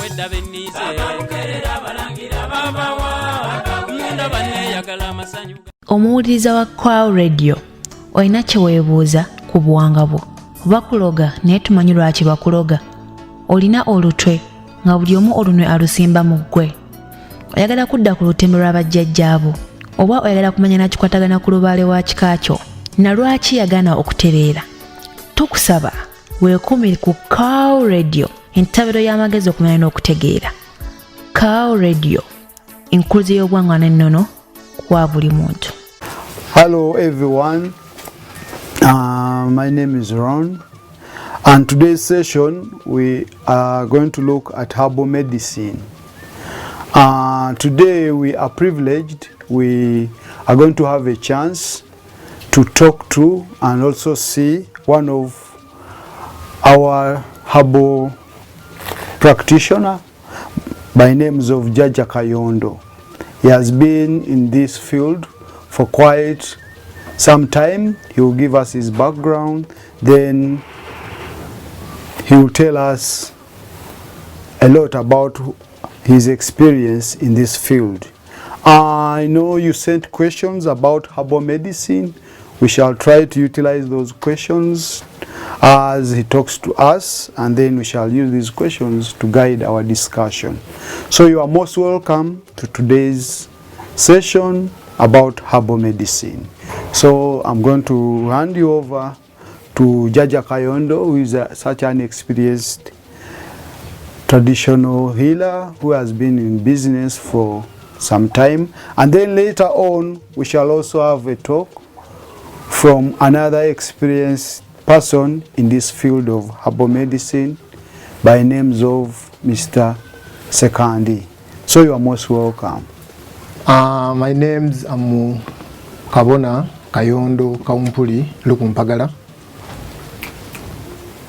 mwedda bennize bakabukerera balangira babawa munda banne yagala amasanyu. Omuwuliriza wa KY'ENSI Radio olina kye weebuuza ku buwanga bwo oba kuloga naye tumanyi lwaki bakuloga. Olina olutwe nga buli omu olunwe alusimba mu ggwe. Oyagala kudda ku lutembe lwa bajjajjaabo oba oyagala kumanya nakikwatagana ku lubaale wa kikaakyo na lwaki yagana okutereera. Tukusaba weekuumire ku KY'ENSI Radio, entabiro y'amagezi okumanya n'okutegeera. KY'ENSI Radio, enkuluze y'obwangwa n'ennono kwa buli muntu. Hello everyone, my name is Ron, and today's session we are going to look at herbal medicine. Today we are privileged, we are going to have a chance to talk to and also see one of our herbal practitioner by names of Jaja KAYONDO. He has been in this field for quite some time. He will give us his background, then he will tell us a lot about his experience in this field. I know you sent questions about herbal medicine. We shall try to utilize those questions as he talks to us, and then we shall use these questions to guide our discussion. So you are most welcome to today's session about herbal medicine. So I'm going to hand you over to Jaja KAYONDO, who is such an experienced traditional healer who has been in business for some time. And then later on, we shall also have a talk from another experienced person in this field of herbal medicine by names of Mr. Sekandi. So you are most welcome. My name's KABONA, KAYONDO, Kaumpuli, LUKUMPAGALA.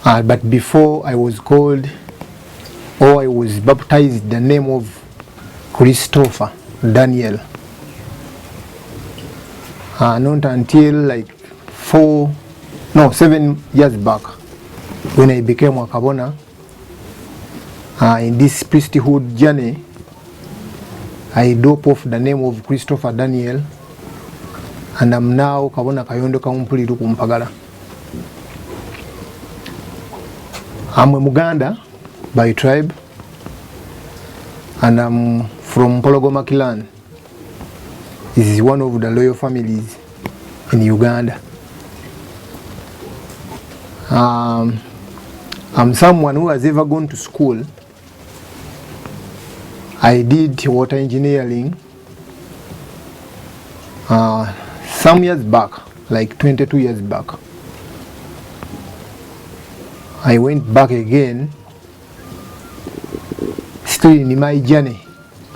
But before I was called, or I was baptized the name of Christopher Daniel. Not until like 7 years back when I became a KABONA. In this priesthood journey, I dope off the name of Christopher Daniel, and I'm now KABONA KAYONDO Kaumpuli LUKUMPAGALA. I'm a Muganda by tribe, and I'm from Pologoma clan. This is one of the loyal families in Uganda. I'm someone who has ever gone to school. I did water engineering some years back, like 22 years back. I went back again, still in my journey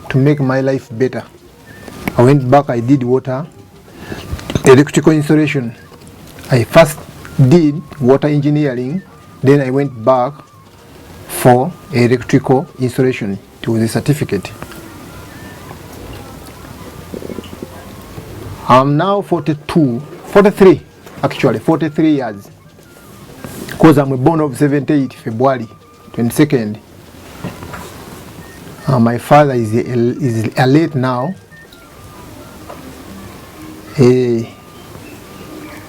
to make my life better. I went back, I did water, electrical installation. I first did water engineering, then I went back for electrical installation. It was a certificate. I'm now 43 years. Because I'm born of 78 February 22nd. My father is late now.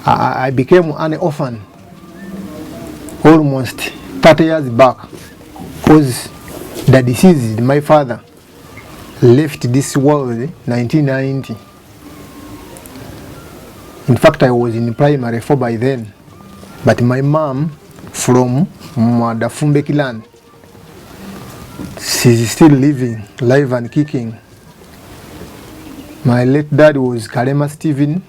I became an orphan almost 30 years back because the disease my father left this world in 1990. In fact, I was in primary 4 by then. But my mom from the Fumbeki land, she's still living, live and kicking. My late dad was Kalema Stephen,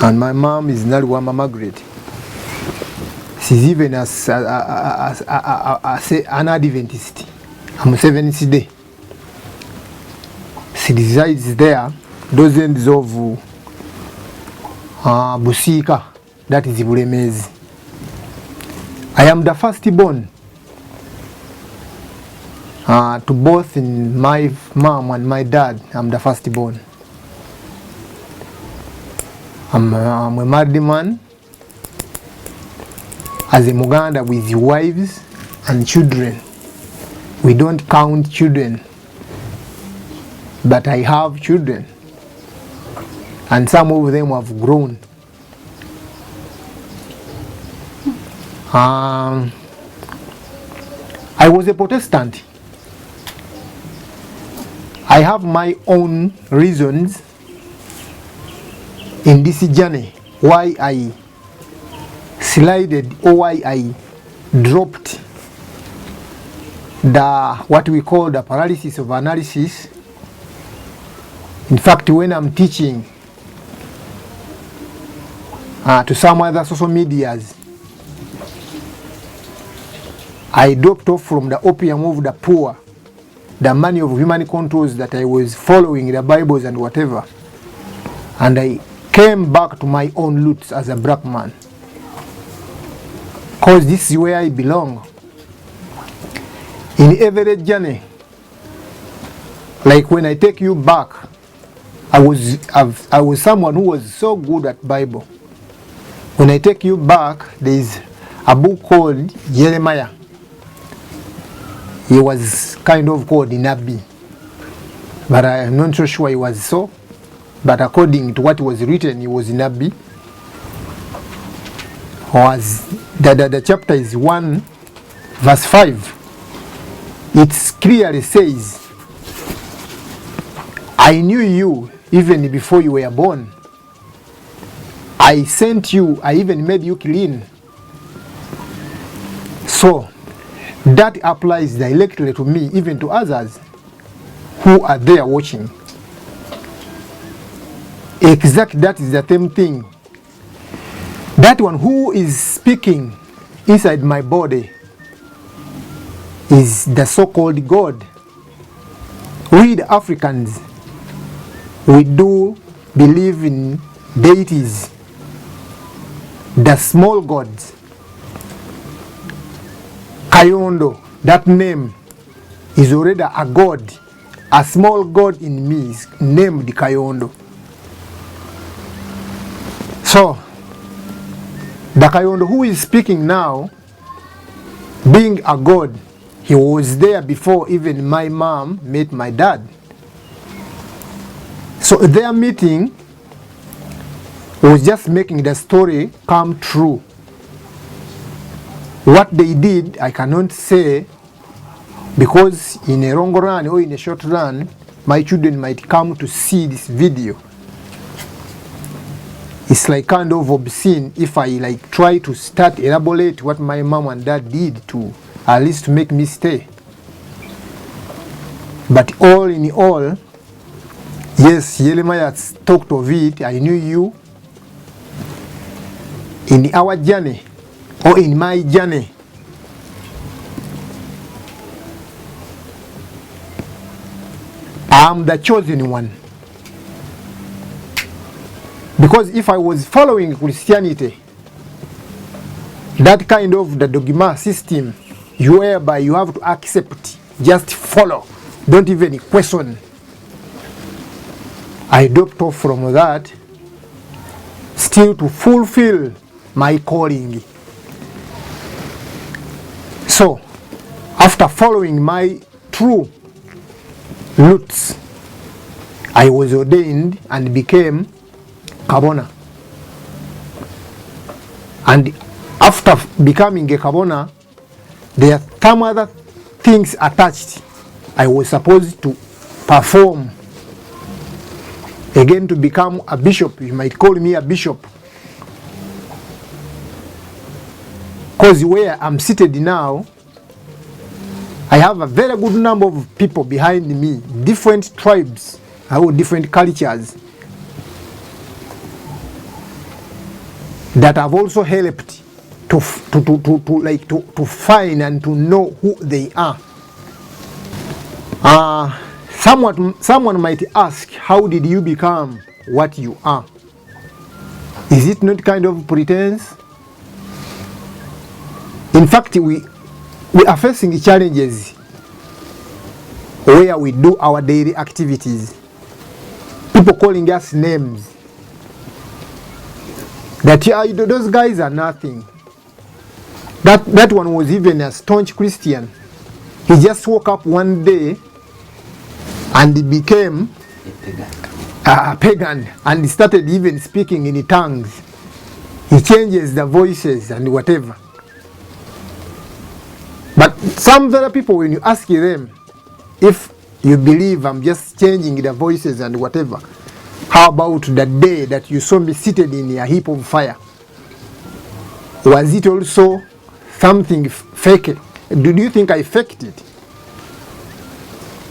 and my mom is Naliwama Margaret. She's even an Adventist. I'm 70 day. She resides there, dozens of Busika, that is Bulemezi. I am the firstborn to both in my mom and my dad. I'm the firstborn. I'm a married man as a Muganda with wives and children. we don't count children, but I have children, and some of them have grown. I was a Protestant. I have my own reasons in this journey why I slided or why I dropped what we call the paralysis of analysis. In fact, when I'm teaching to some other social medias, I dropped off from the opium of the poor, the money of human controls that I was following, the Bibles and whatever, and I came back to my own roots as a black man, because this is where I belong. In every journey, like when I take you back, I was someone who was so good at Bible. When I take you back, there is a book called Jeremiah. He was kind of called Nabi, but I am not so sure he was so. But according to what was written, he was Nabi. The chapter is 1 verse 5. It clearly says, I knew you even before you were born. I sent you, I even made you clean. So that applies directly to me, even to others who are there watching. Exactly, that is the same thing. That one who is speaking inside my body is the so-called God. We the Africans, we do believe in deities, the small gods. KAYONDO, that name is already a god. A small god in me is named KAYONDO. So, the KAYONDO who is speaking now, being a god, he was there before even my mom met my dad. So their meeting was just making the story come true. What they did, I cannot say, because in a long run or in a short run, my children might come to see this video. It's like kind of obscene if I like try to start elaborate what my mom and dad did to at least to make me stay. But all in all, yes, Jeremiah talked of it. I knew you in our journey or in my journey. I'm the chosen one. Because if I was following Christianity, that kind of the dogma system, whereby you have to accept, just follow, don't even question. I dropped off from that, still to fulfill my calling. So, after following my true roots, I was ordained and became KABONA. And after becoming a KABONA, there are some other things attached. I was supposed to perform. Again, to become a bishop, you might call me a bishop. Because where I'm seated now, I have a very good number of people behind me, different tribes, different cultures, that have also helped to find and to know who they are. Someone might ask, how did you become what you are? Is it not kind of pretense? In fact, we are facing challenges where we do our daily activities. People calling us names. That those guys are nothing. That one was even a staunch Christian. He just woke up one day and he became a pagan and he started even speaking in tongues. He changes the voices and whatever. But some other people, when you ask them if you believe I'm just changing the voices and whatever, how about the day that you saw me seated in a heap of fire? Was it also something fake? Do you think I faked it?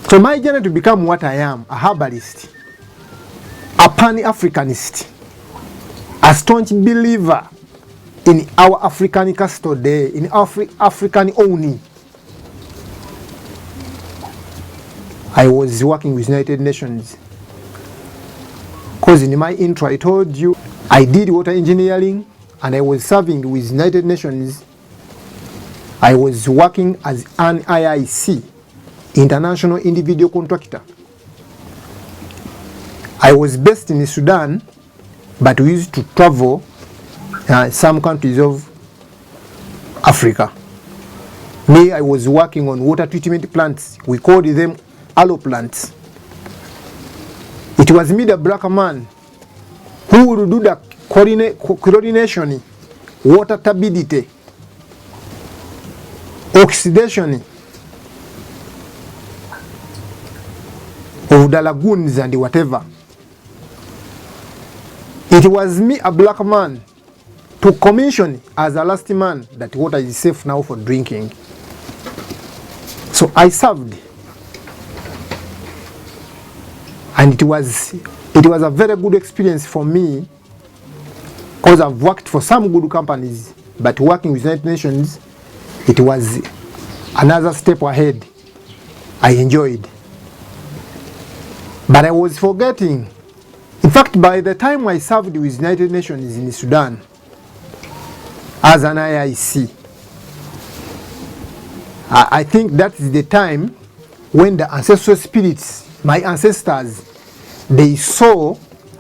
So my journey to become what I am, a herbalist, a pan-Africanist, a staunch believer in our African custody, in African owning. I was working with United Nations. Because in my intro I told you I did water engineering and I was serving with United Nations. I was working as an IIC, International Individual Contractor. I was based in Sudan, but we used to travel some countries of Africa. Me, I was working on water treatment plants. We called them aloe plants. It was me, the black man, who would do the chlorination, water turbidity, oxidation of the lagoons and whatever. It was me, a black man, to commission as a last man that water is safe now for drinking. So I served. And it was a very good experience for me because I've worked for some good companies, but working with United Nations, it was another step ahead. I enjoyed. But I was forgetting. In fact, by the time I served with United Nations in Sudan as an IIC, I think that is the time when the ancestral spirits, my ancestors, they saw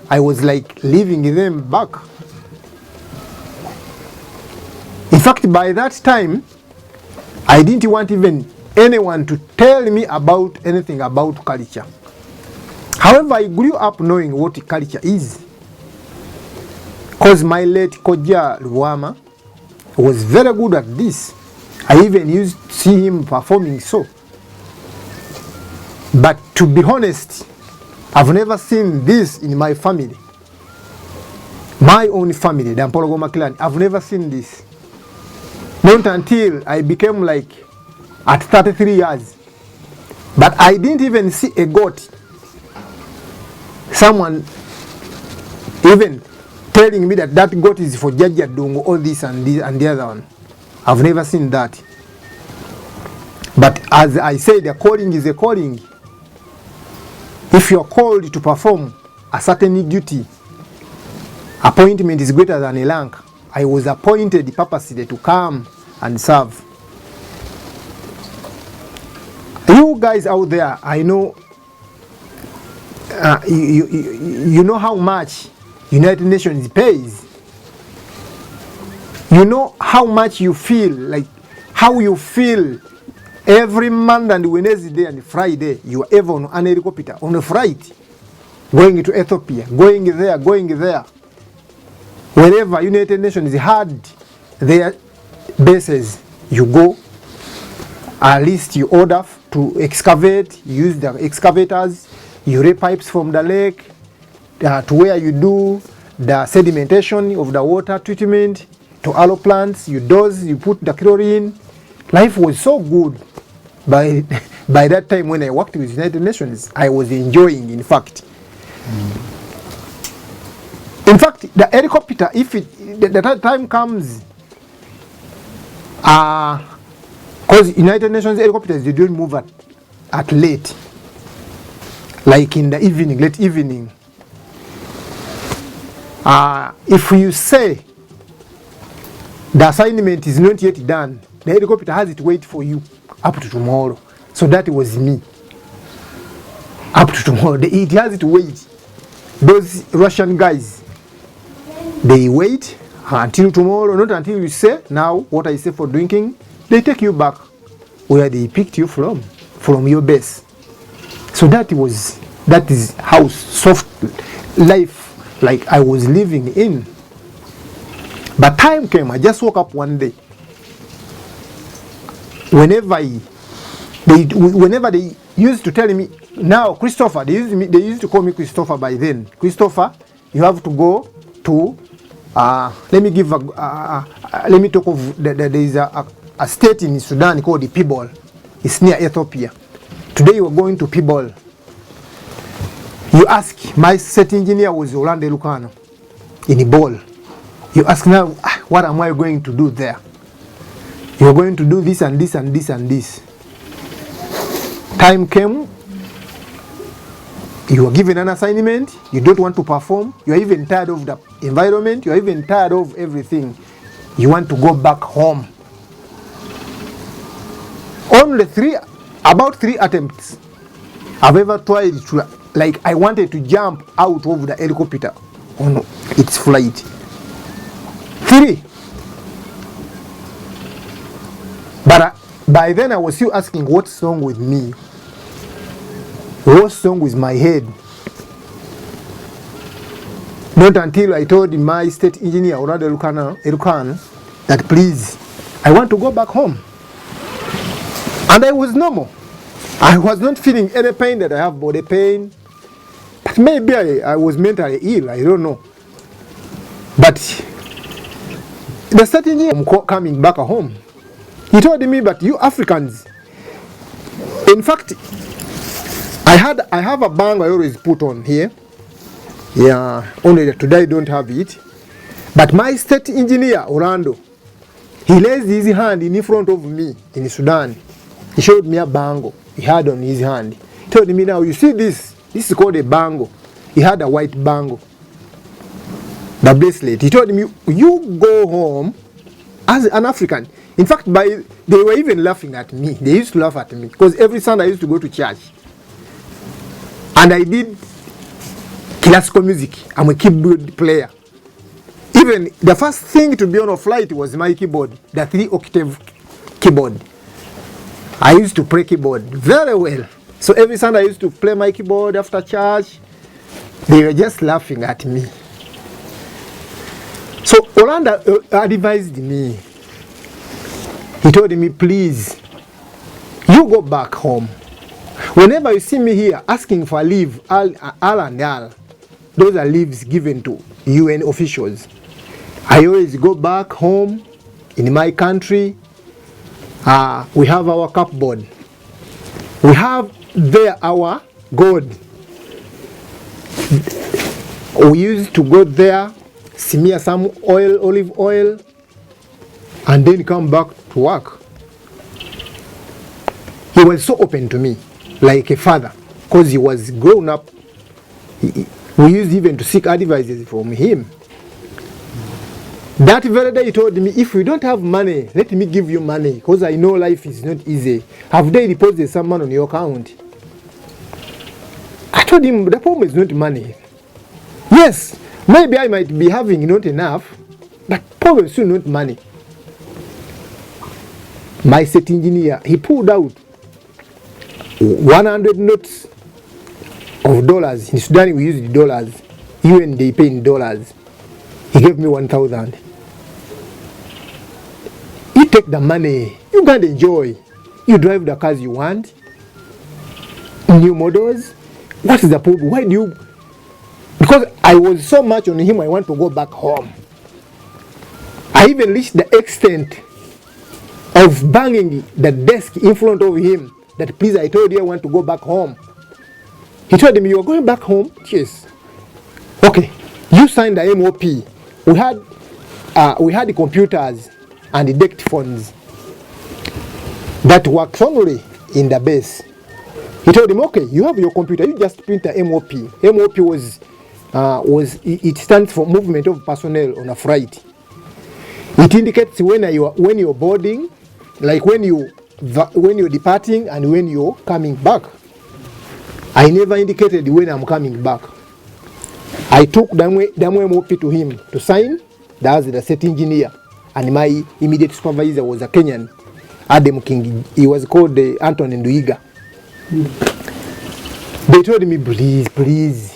I was like leaving them back. In fact, by that time, I didn't want even anyone to tell me about anything about culture. However, I grew up knowing what culture is. Because my late Koja Luama was very good at this. I even used to see him performing so. But to be honest, I've never seen this in my family. My own family, the Mpologoma clan, I've never seen this. Not until I became like at 33 years. But I didn't even see a goat. Someone even telling me that goat is for Jaja Dungo, all this and the other one. I've never seen that. But as I say, the calling is a calling. If you're called to perform a certain duty, appointment is greater than a rank. I was appointed purposely to come and serve. You guys out there, I know you know how much United Nations pays. You know how much you feel, like how you feel every Monday and Wednesday and Friday. You are ever on an helicopter, on a flight, going to Ethiopia, going there. Wherever United Nations had their bases, you go. At least you order to excavate, use the excavators, you lay pipes from the lake to where you do the sedimentation of the water treatment to aloe plants, you dose, you put the chlorine. Life was so good. By that time when I worked with United Nations, I was enjoying, in fact. In fact, the helicopter, if the time comes, because United Nations helicopters, they don't move at late, like in the evening, late evening. If you say the assignment is not yet done, the helicopter has it wait for you up to tomorrow. So that was me. Up to tomorrow, it has it wait. Those Russian guys, they wait until tomorrow, not until you say, now what I say for drinking, they take you back. where they picked you from your base. So that is how soft life like I was living in. But time came, I just woke up one day. Whenever they used to tell me, now Christopher, they used to call me Christopher by then. Christopher, you have to go to, let me talk of, there is a state in Sudan called the Herbal. It's near Ethiopia. Today you are going to Herbal. You ask, my set engineer was Orlando Lucano in Herbal. You ask now, what am I going to do there? You're going to do this and this and this and this. Time came, you are given an assignment, you don't want to perform, you are even tired of the environment, you are even tired of everything. You want to go back home. About three attempts I've ever tried to, like I wanted to jump out of the helicopter on its flight. 3. But by then I was still asking what's wrong with me? What's wrong with my head? Not until I told my state engineer, Orlando Lucano, that please, I want to go back home. And I was normal. I was not feeling any pain that I have body pain. But maybe I was mentally ill, I don't know. But the state engineer, I'm coming back home. He told me, but you Africans, in fact, I have a bang I always put on here. Yeah, only that today I don't have it. But my state engineer, Orlando, he laid his hand in front of me in Sudan. He showed me a bangle he had on his hand. He told me, now you see this is called a bangle. He had a white bangle, the bracelet. He told me, you go home as an African. In fact, they were even laughing at me. They used to laugh at me because every Sunday I used to go to church. And I did classical music. I'm a keyboard player. Even the first thing to be on a flight was my keyboard, the 3-octave keyboard. I used to play keyboard very well. So every Sunday I used to play my keyboard after church. They were just laughing at me. So Orlando advised me. He told me, please, you go back home. Whenever you see me here asking for leave, all, those are leaves given to UN officials. I always go back home in my country. We have our cupboard. We have there our God. We used to go there, smear some oil, olive oil, and then come back to work. He was so open to me, like a father, because he was grown up. We used even to seek advices from him. That very day he told me, if you don't have money, let me give you money, because I know life is not easy. Have they deposited some money on your account? I told him, the problem is not money. Yes, maybe I might be having not enough, but problem is still not money. My state engineer, he pulled out 100 notes of dollars. In Sudan we use the dollars. UN they pay in dollars. He gave me 1,000. You take the money, you can enjoy. You drive the cars you want. New models. What is the problem? Why do you? Because I was so much on him, I want to go back home. I even reached the extent of banging the desk in front of him that, please, I told you I want to go back home. He told me, you are going back home? Yes. Okay, you signed the MOP. We had the computers and the dictaphones that worked only in the base. He told him, okay, you have your computer, you just print the MOP. MOP it stands for Movement of Personnel on a Flight. It indicates when you're boarding, like when you're departing and when you're coming back. I never indicated when I'm coming back. I took the MOP to him to sign. That was the state engineer, and my immediate supervisor was a Kenyan. Adam King, he was called Anthony Nduiga. They told me, please.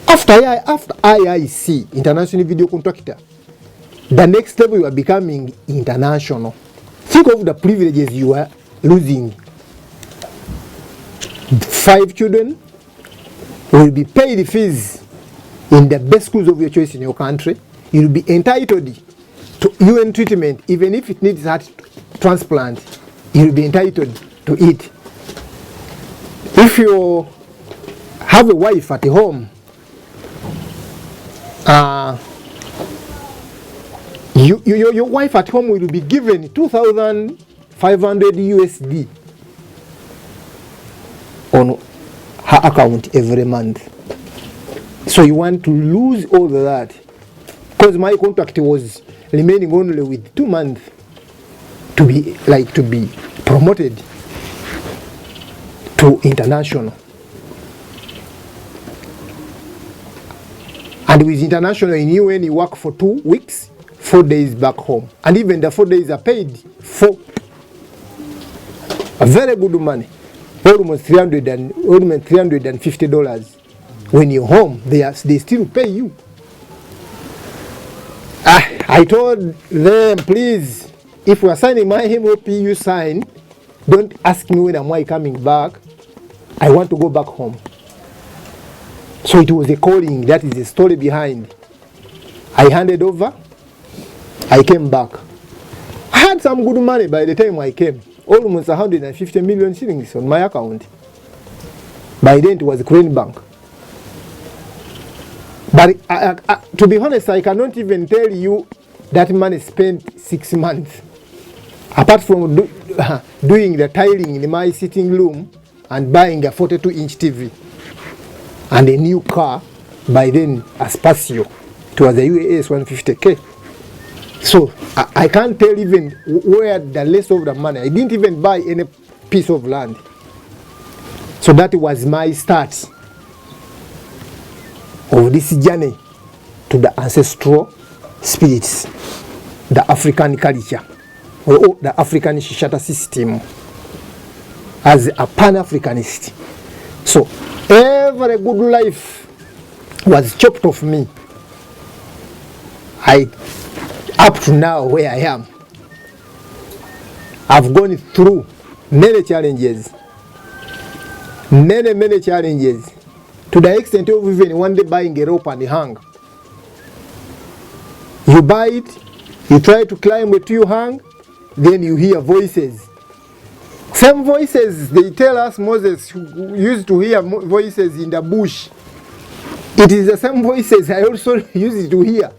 After IIC, International Video Contractor, the next level you are becoming international. Think of the privileges you are losing. 5 children will be paid fees in the best schools of your choice in your country. You will be entitled to UN treatment, even if it needs heart transplant. You will be entitled to it. If you have a wife at home, your wife at home will be given 2,500 USD on her account every month. So you want to lose all that, because my contract was remaining only with 2 months to be promoted to international. And with international in UN, you work for 2 weeks, 4 days back home, and even the 4 days are paid for a very good money, almost $350. When you're home, they still pay you. I told them, please, if we are signing my MOP, you sign. Don't ask me when am I coming back. I want to go back home. So it was a calling. That is the story behind. I handed over. I came back. I had some good money by the time I came. Almost 150 million shillings on my account. By then it was Crane Bank. But to be honest, I cannot even tell you that money spent 6 months. Apart from doing the tiling in my sitting room and buying a 42-inch TV and a new car, by then a Spacio. It was a UAS 150K. So I can't tell even where the rest of the money. I didn't even buy any piece of land. So that was my start of this journey to the ancestral spirits, the African culture, or the African Shishata system as a Pan-Africanist. So every good life was chopped off me. Up to now where I am, I've gone through many challenges, many challenges, to the extent of even one day buying a rope and hang. You buy it, you try to climb it, you hang, then you hear voices. Same voices they tell us Moses used to hear voices in the bush. It is the same voices I also used to hear.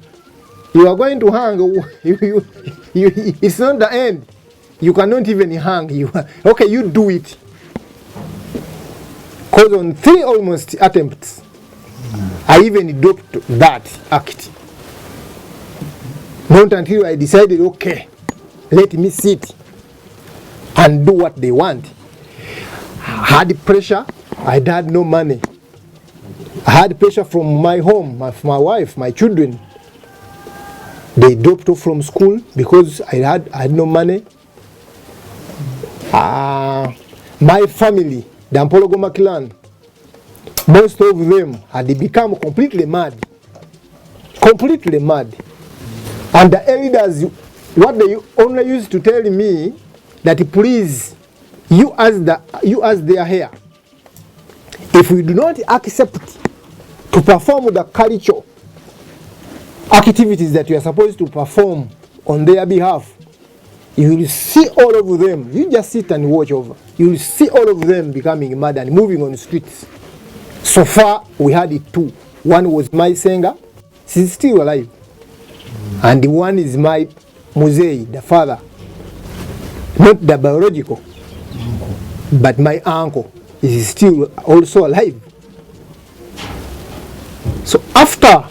You are going to hang, it's not the end. You cannot even hang. Okay, you do it. Because on 3 almost attempts, I even adopted that act. Not until I decided, okay, let me sit and do what they want. I had pressure, I had no money. I had pressure from my home, my wife, my children. They dropped off from school because I had no money. My family, the Ampologoma clan, most of them had become completely mad. Completely mad. And the elders, what they only used to tell me, that please, you as their hair, if we do not accept to perform the culture activities that you are supposed to perform on their behalf, you will see all of them. You just sit and watch over. You will see all of them becoming mad and moving on the streets. So far, we had it 2. One was my singer. She's still alive. And the one is my Musei, the father. Not the biological, but my uncle is still also alive. So after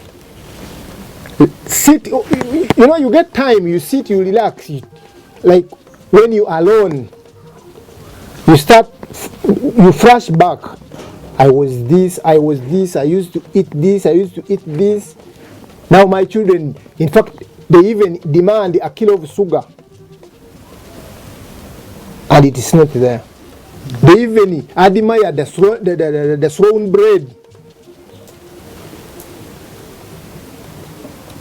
sit, you get time, you sit, you relax. Like when you are alone, you flash back. I was this, I used to eat this. Now my children, in fact, they even demand a kilo of sugar. and it is not there. They even admire the thrown bread,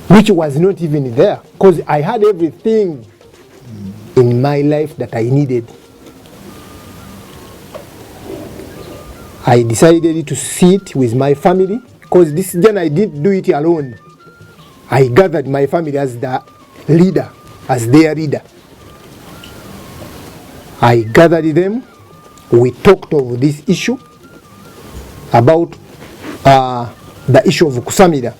which was not even there, because I had everything in my life that I needed. I decided to sit with my family, because this journey I didn't do it alone. I gathered my family as the leader, as their leader. I gathered them. We talked of this issue about the issue of Kusamira,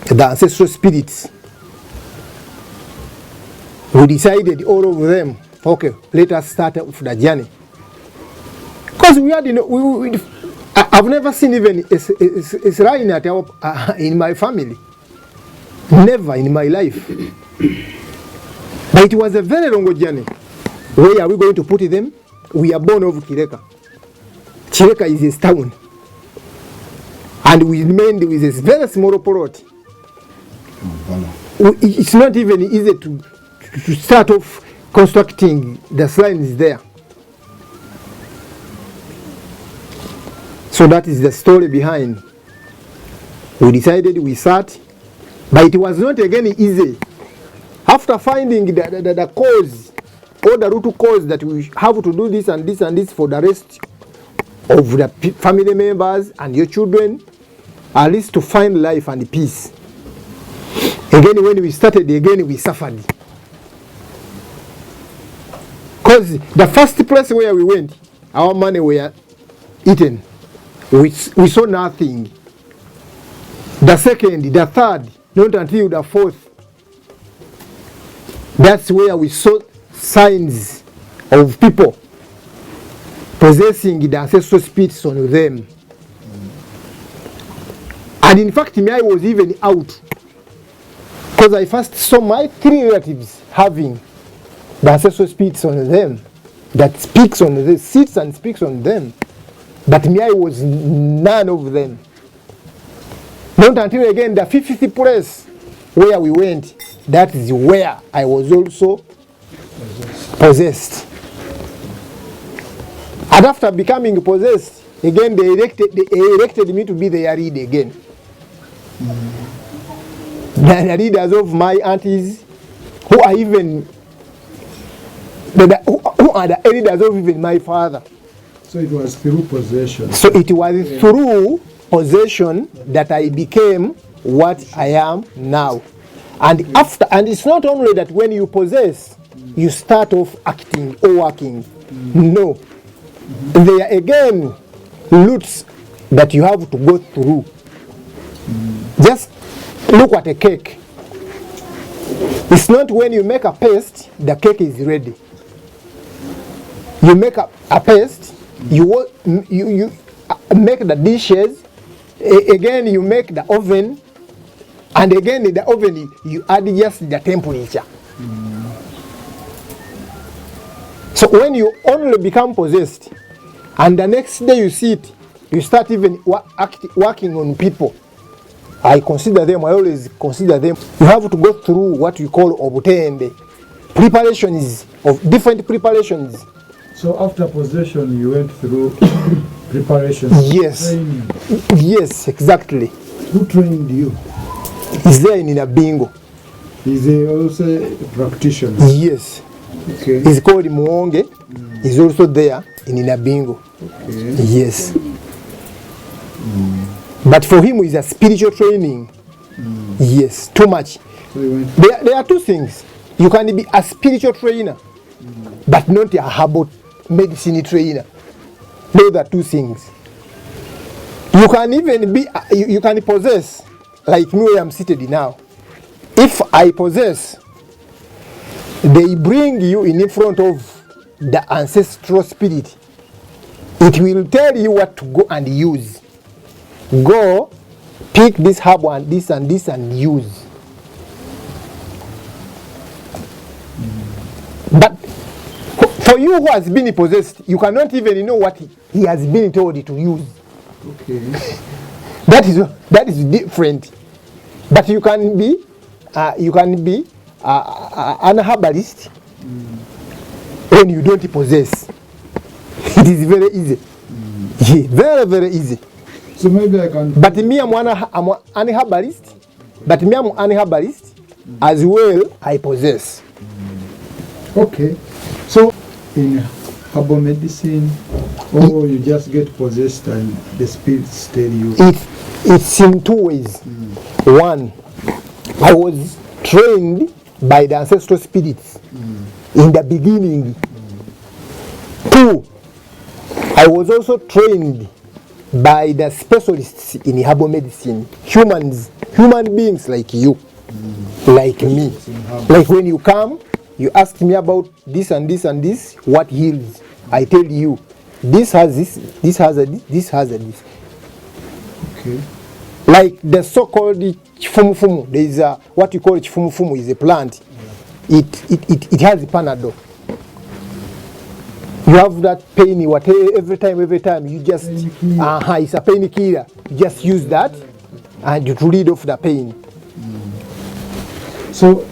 the ancestral spirits. We decided, all of them, okay, let us start off the journey. Because we had, I've never seen even a shrine at in my family. Never in my life. But it was a very long journey. Where are we going to put them? We are born of Kireka. Kireka is a town. And we remained with a very small plot. It's not even easy to start off constructing the shrines there. So that is the story behind. We decided, we sat, but it was not again easy. After finding the cause, or the root cause that we have to do this and this and this for the rest of the family members and your children, at least to find life and peace. Again, when we started again, we suffered. Because the first place where we went, our money were eaten. We saw nothing. The second, the third, not until the fourth. That's where we saw signs of people possessing the ancestral spirits on them. And in fact, me, I was even out. Because I first saw my 3 relatives having the ancestral spirits on them, that speaks on them, sits and speaks on them. But me, I was none of them. Not until again the 50th place where we went, that is where I was also possessed. And after becoming possessed, again they elected me to be their leader again. The leaders of my aunties, who are even who are the leaders of even my father. So it was through possession. So it was through possession that I became what I am now. And after, and it's not only that when you possess, you start off acting or working. No. There are again roots that you have to go through. Just look at a cake. It's not when you make a paste, the cake is ready. You make a paste, you make the dishes, again you make the oven, and again in the oven you add just the temperature. So when you only become possessed, and the next day you see it, you start even working on people. I always consider them. You have to go through what we call obtained preparations of different preparations. So after possession, you went through preparations. Yes. Training. Yes, exactly. Who trained you? He's there in a bingo. Is he also a practitioner? Yes. Okay. He's called Muonge. He's also there in Inabingo. Okay. Yes. But for him, it's a spiritual training. Yes, too much. So there are two things. You can be a spiritual trainer, but not a herbal medicine trainer. Those are two things. You can even be, you can possess, like me where I'm seated now. If I possess, they bring you in front of the ancestral spirit. It will tell you what to go and use. Go, pick this herb and this and this and use. But for you who has been possessed, you cannot even know what he has been told to use. Okay. That is different. But you can be an herbalist. when you don't possess. It is very easy. Yeah, very, very easy. So maybe I can... But me, I'm an herbalist. But me, I'm an herbalist. As well, I possess. Okay. So, in herbal medicine, or you just get possessed and the spirits tell you? It's in two ways. One, I was trained by the ancestral spirits in the beginning. Two, I was also trained by the specialists in herbal medicine, human beings like you, like me. Like when you come, you ask me about this and this and this, what heals? I tell you, this has this, this has a this, this has a this. Okay. Like the so-called chifumufumu, there is a, what you call chifumufumu is a plant. It has a panadol. You have that pain, whatever, every time you just, it's a painkiller. You just use that and you read off the pain. So,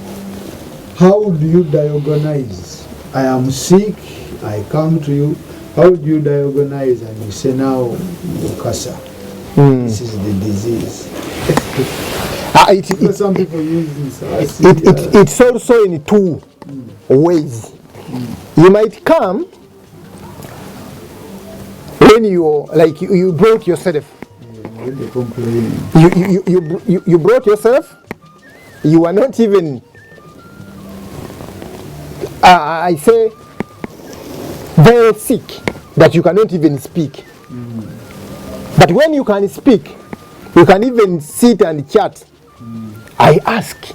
how do you diagnose? I am sick, I come to you. How do you diagnose and you say now, Mukasa, this is the disease? Some people use this. It's also in two ways. You might come when you brought yourself. You brought yourself. You are not even. I say very sick that you cannot even speak. But when you can speak, you can even sit and chat. I ask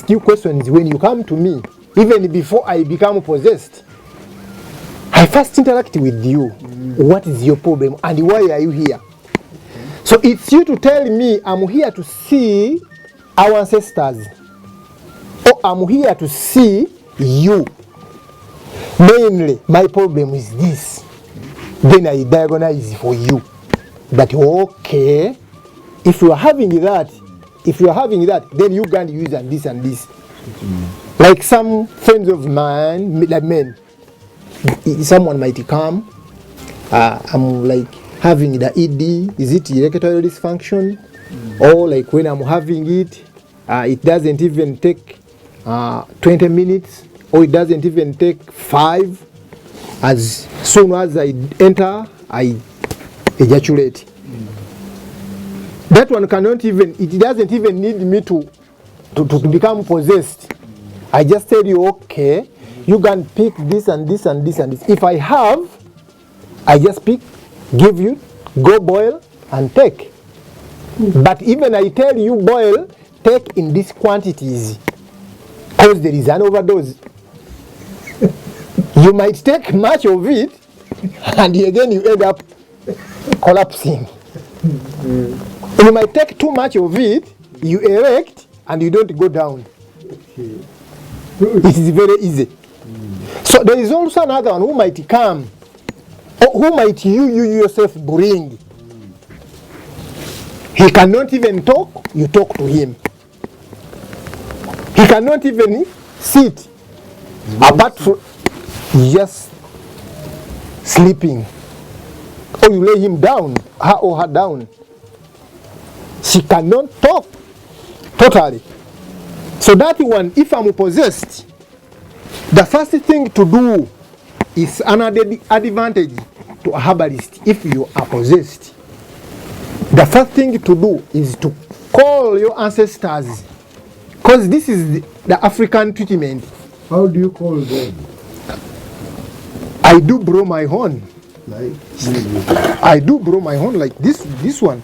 you questions when you come to me, even before I become possessed. I first interact with you. What is your problem and why are you here? So it's you to tell me I'm here to see our ancestors, or I'm here to see you. Mainly, my problem is this. Then I diagnose for you. That okay, if you are having that, then you can use this and this. Like some friends of mine, like men, someone might come. I'm like having the ED. Is it erectile dysfunction? Or like when I'm having it, it doesn't even take 20 minutes, or it doesn't even take 5. As soon as I enter, I ejaculate. That one cannot even, it doesn't even need me to become possessed. I just tell you, okay, you can pick this and this and this and this. If I have, I just pick, give you, go boil and take. But even I tell you boil, take in these quantities, because there is an overdose. You might take much of it, and again you end up collapsing. You might take too much of it, you erect, and you don't go down. It is very easy. So there is also another one who might come, or who might you yourself bring. He cannot even talk, you talk to him. He cannot even sit, apart from just sleeping. Or you lay him down, her or her down. She cannot talk totally. So that one, if I'm possessed, the first thing to do is another advantage to a herbalist. If you are possessed, the first thing to do is to call your ancestors, because this is the African treatment. How do you call them? I do blow my horn. Like? I do blow my horn like this one.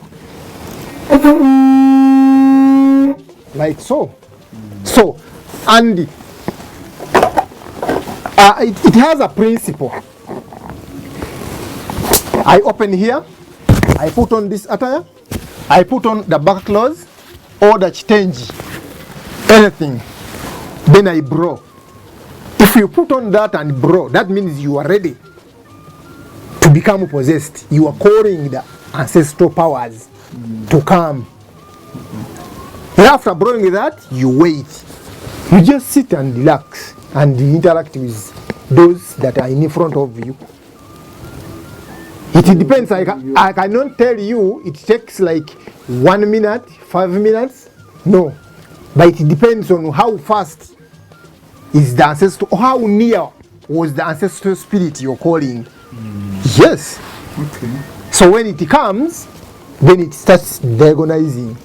Like so. So, and it has a principle. I open here, I put on this attire, I put on the back clothes, or the change, anything. Then I blow. If you put on that and blow, that means you are ready to become possessed. You are calling the ancestral powers to come. And after blowing that, you wait. You just sit and relax. and interact with those that are in front of you. It depends. I cannot tell you it takes like 1 minute, 5 minutes. No. But it depends on how fast is the ancestor, how near was the ancestral spirit you're calling. Yes. Okay. So when it comes, then it starts diagonizing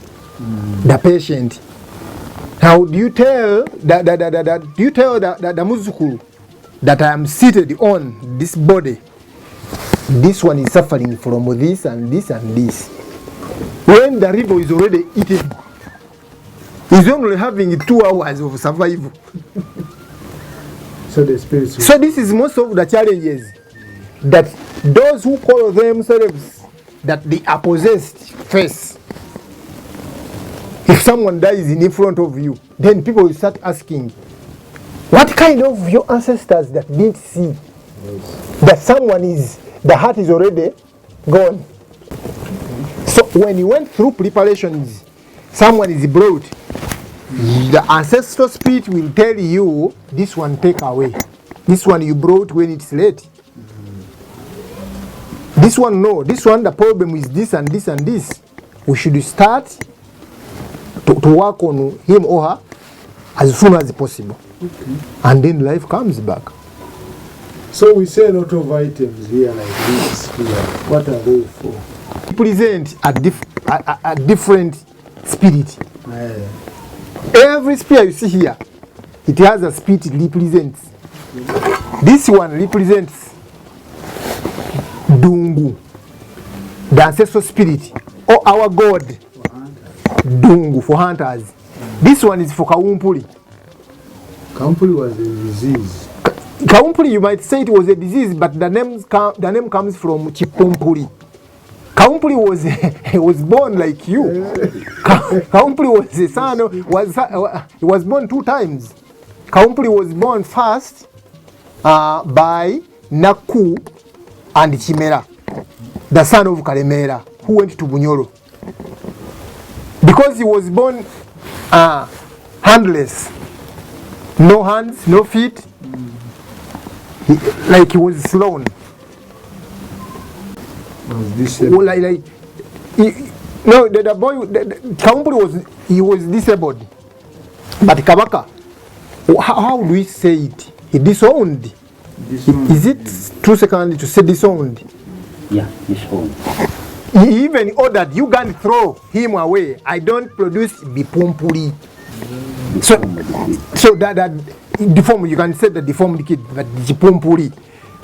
the patient. Now, do you tell the muzukuru that I am seated on this body? This one is suffering from this and this and this. When the river is already eaten, he's only having 2 hours of survival. So the spirits. So this is most of the challenges that those who call themselves that they are possessed face. If someone dies in front of you, then people will start asking, what kind of your ancestors that didn't see that someone is, the heart is already gone. So when you went through preparations, someone is brought, the ancestral spirit will tell you, this one take away. This one you brought when it's late. This one no, this one the problem is this and this and this. We should start to work on him or her as soon as possible. Okay. And then life comes back. So we see a lot of items here like this here. What are they for? Represent a different spirit. Yeah. Every spear you see here, it has a spirit it represents. This one represents Dungu, the ancestral spirit, or our god. Dungu for hunters. This one is for Kawumpuli. Kawumpuli was a disease. Kawumpuli, you might say it was a disease, but the name comes from Chipumpuli. Kawumpuli was born like you. Kawumpuli was a son. He was born 2 times. Kawumpuli was born first by Naku and Chimera, the son of Kalemera, who went to Bunyoro. Because he was born handless, no hands, no feet, like he was slow. The boy, Kawumpuli was disabled, but Kabaka, how do we say it? He disowned. Is it 2 seconds to say disowned? Yeah, disowned. He even ordered, you can't throw him away. I don't produce Bipumpuli. So that deformed, you can say the deformed kid, but Bipumpuli.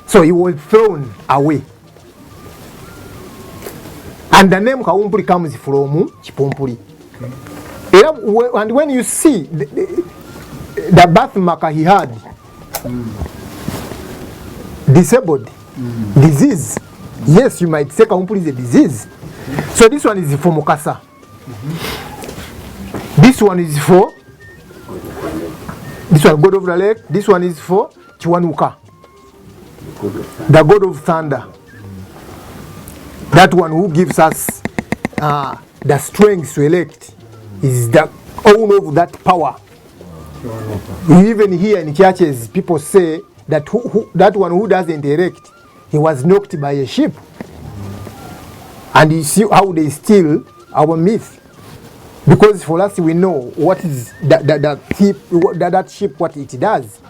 So he was thrown away. And the name Kawumpuli comes from Chipumpuli. And when you see the birth marker he had, disabled, disease. Yes, you might say Kawumpuli is a disease. So this one is for Mukasa. This one is for God of the Lake. This one is for Chiwanuka, the God of Thunder. That one who gives us the strength to elect is the owner of that power. Even here in churches, people say that that one who doesn't elect, he was knocked by a sheep. And you see how they steal our myth. Because for us, we know what is that sheep, what it does.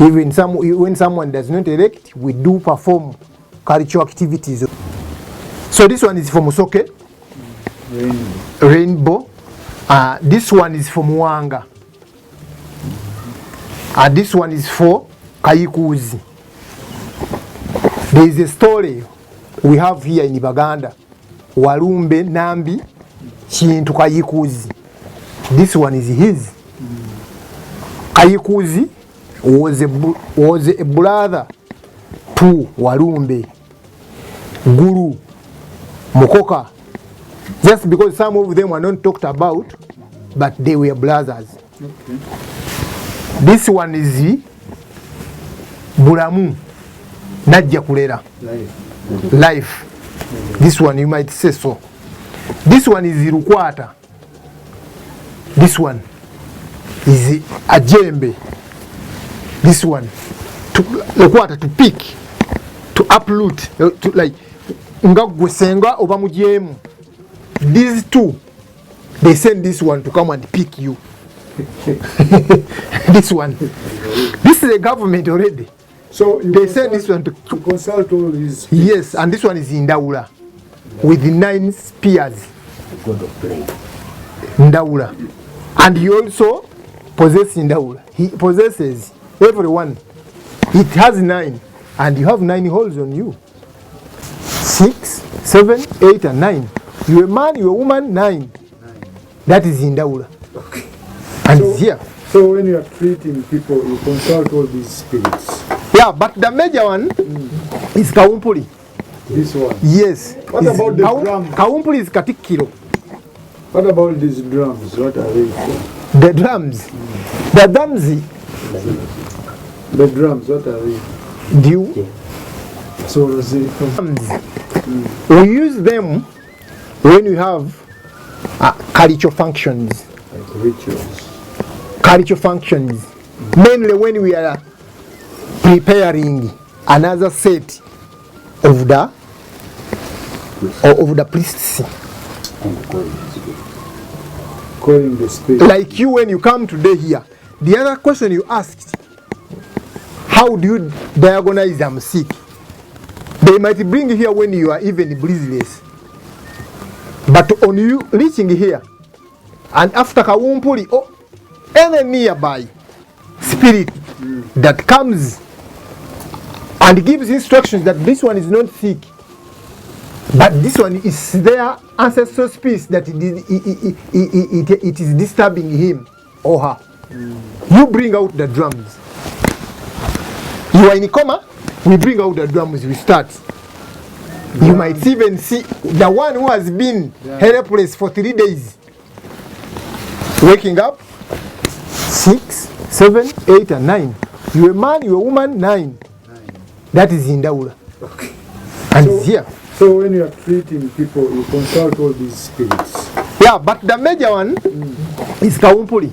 Even when someone does not elect, we do perform cultural activities. So this one is for Musoke, Rainbow. This one is for Muwanga. This one is for Kayikuzi. There is a story we have here in Baganda. Walumbe, Nambi, Chintu Kayikuzi. This one is his. Kayikuzi was a brother to Walumbe, Guru, Mokoka. Just because some of them were not talked about, but they were brothers. Okay. This one is Bulamu, Najja Kulera. Life. This one you might say so. This one is Irukwata. This one is Ajembe. This one to pick, to uproot, to like oba mugyemu. These two, they send this one to come and pick you. This one, this is a government already. So they send this one to consult all these people. Yes, and this one is Ndaula with the 9 spears. Ndaula, and he also possesses Ndaula. He possesses everyone. It has 9, and you have 9 holes on you. 6, 7, 8, and 9. You're a man, you're a woman, 9. That is Ndaula. Okay. And so, it's here. So when you are treating people, you consult all these spirits. Yeah, but the major one is Kaumpuli. This one? Yes. What about the drums? Kaumpuli is Katikiro. What about these drums? What are they for? The drums. The drums. The drums, what are they? Due. So we use them when you have cultural functions. Like rituals. Cultural functions. Mainly when we are preparing another set of the priests. Calling the spirit. Like you, when you come today here, the other question you asked, how do you diagnose I'm sick? They might bring you here when you are even breathless. But on you reaching here, and after Kawumpuli, or any nearby spirit that comes and gives instructions that this one is not sick, but this one is their ancestral spirit that it is disturbing him or her. You bring out the drums. You are in a coma, we bring out the drums, we start. You might even see the one who has been helpless for 3 days. Waking up, 6, 7, 8, and 9. You're a man, you're a woman, 9. That is Ndaula. Okay. And so, it's here. So when you are treating people, you consult all these spirits. Yeah, but the major one is Kaumpuli.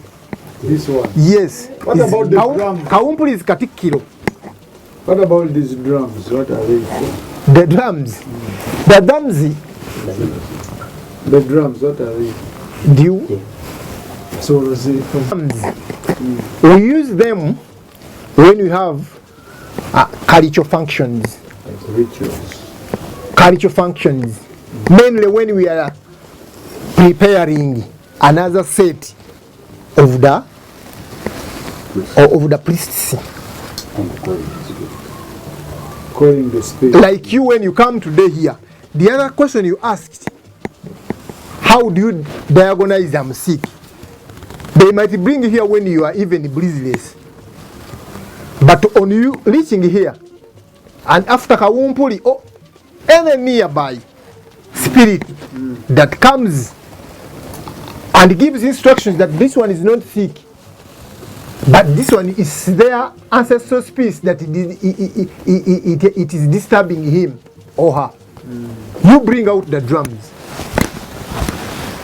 This one? Yes. What about the drums? Kaumpuli is Katikiro. What about these drums? What are they for? The drums. The drums. The drums, what are they? Due. So we use them when we have cultural functions. Like rituals. Cultural functions. Mainly when we are preparing another set of the priests. Calling the spirit. Like you, when you come today here, the other question you asked, how do you diagnose I'm sick? They might bring you here when you are even breathless. But on you reaching here, and after Kawumpuli, or any nearby spirit that comes and gives instructions that this one is not sick, but this one is their ancestral spirit that it is disturbing him or her. You bring out the drums.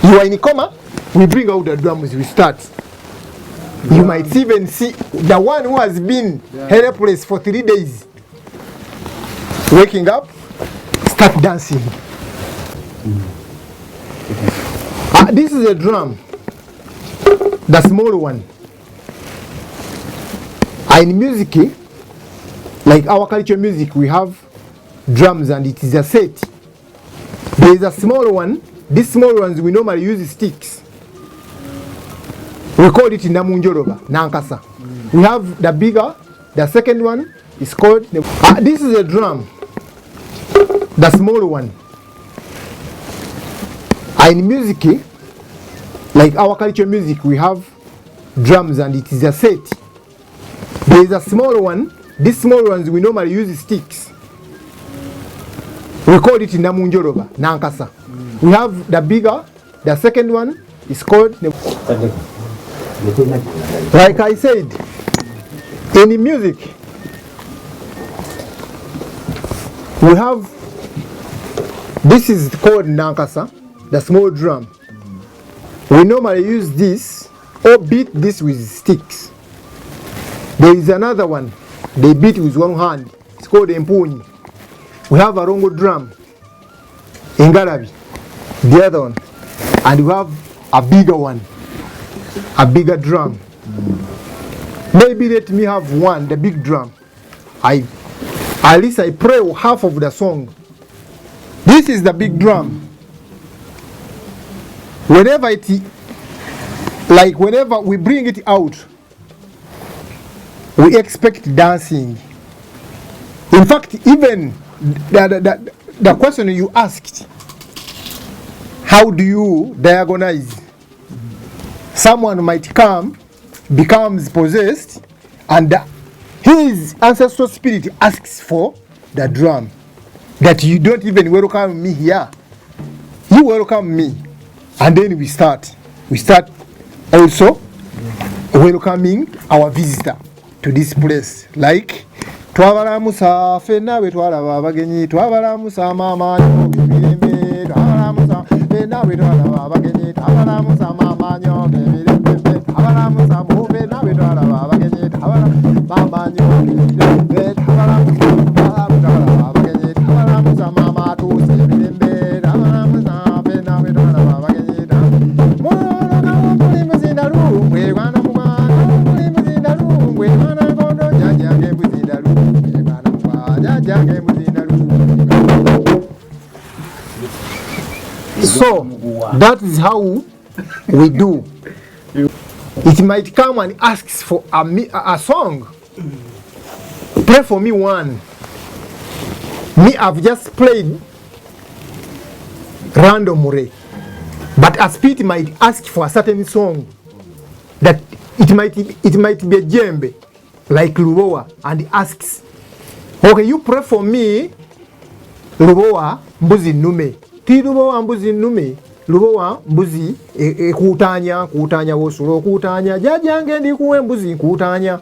You are in a coma, we bring out the drums, we start. You might even see the one who has been helpless for 3 days. Waking up, start dancing. This is a drum, the small one. In music, like our culture music, we have drums and it is a set. There is a small one. These small ones we normally use sticks. We call it Namunjoroba, Nankasa. We have the bigger, the second one is called, this is a drum, the small one. In music, like our culture music, we have drums and it is a set. There is a small one. These small ones we normally use sticks. We call it Namunjoroba, Nankasa. We have the bigger, the second one is called, like I said, in music, we have, this is called Nankasa, the small drum. We normally use this or beat this with sticks. There is another one. They beat with one hand. It's called Empuni. We have a rongo drum in Galabi. The other one. And we have a bigger one. A bigger drum. Maybe let me have one, the big drum. At least I pray half of the song. This is the big drum. Whenever we bring it out, we expect dancing. In fact, even the question you asked, how do you diagnose? Someone might come, becomes possessed, and his ancestral spirit asks for the drum. That you don't even welcome me here. You welcome me. And then we start. We start also welcoming our visitor to this place. Like, Twabalamusa fena we twalaba abagenyi, twabalamusa mama nyoge mirembe, twabalamusa fena we twalaba abagenyi, twabalamusa mama nyoge mirembe, twabalamusa mu fena we twalaba abagenyi, twabalamusa mama nyoge mirembe, twabalamusa abagenyi, twabalamusa mama tuse mirembe, twabalamusa fena we twalaba abagenyi, mwana na muli muzindalu, we wana mwana muli muzindalu, we wana kondo jajange muzindalu. So that is how we do. It might come and asks for a song. Play for me one. Me, I've just played randomly, but a spirit might ask for a certain song that it might be a djembe like Lubowa, and asks, okay, you pray for me, Lubowa mbuzi nume. Ti Lubowa mbuzi nume, Lubowa mbuzi kutanya wosulo kutanya, jajange ndi kuwe mbuzi kutanya.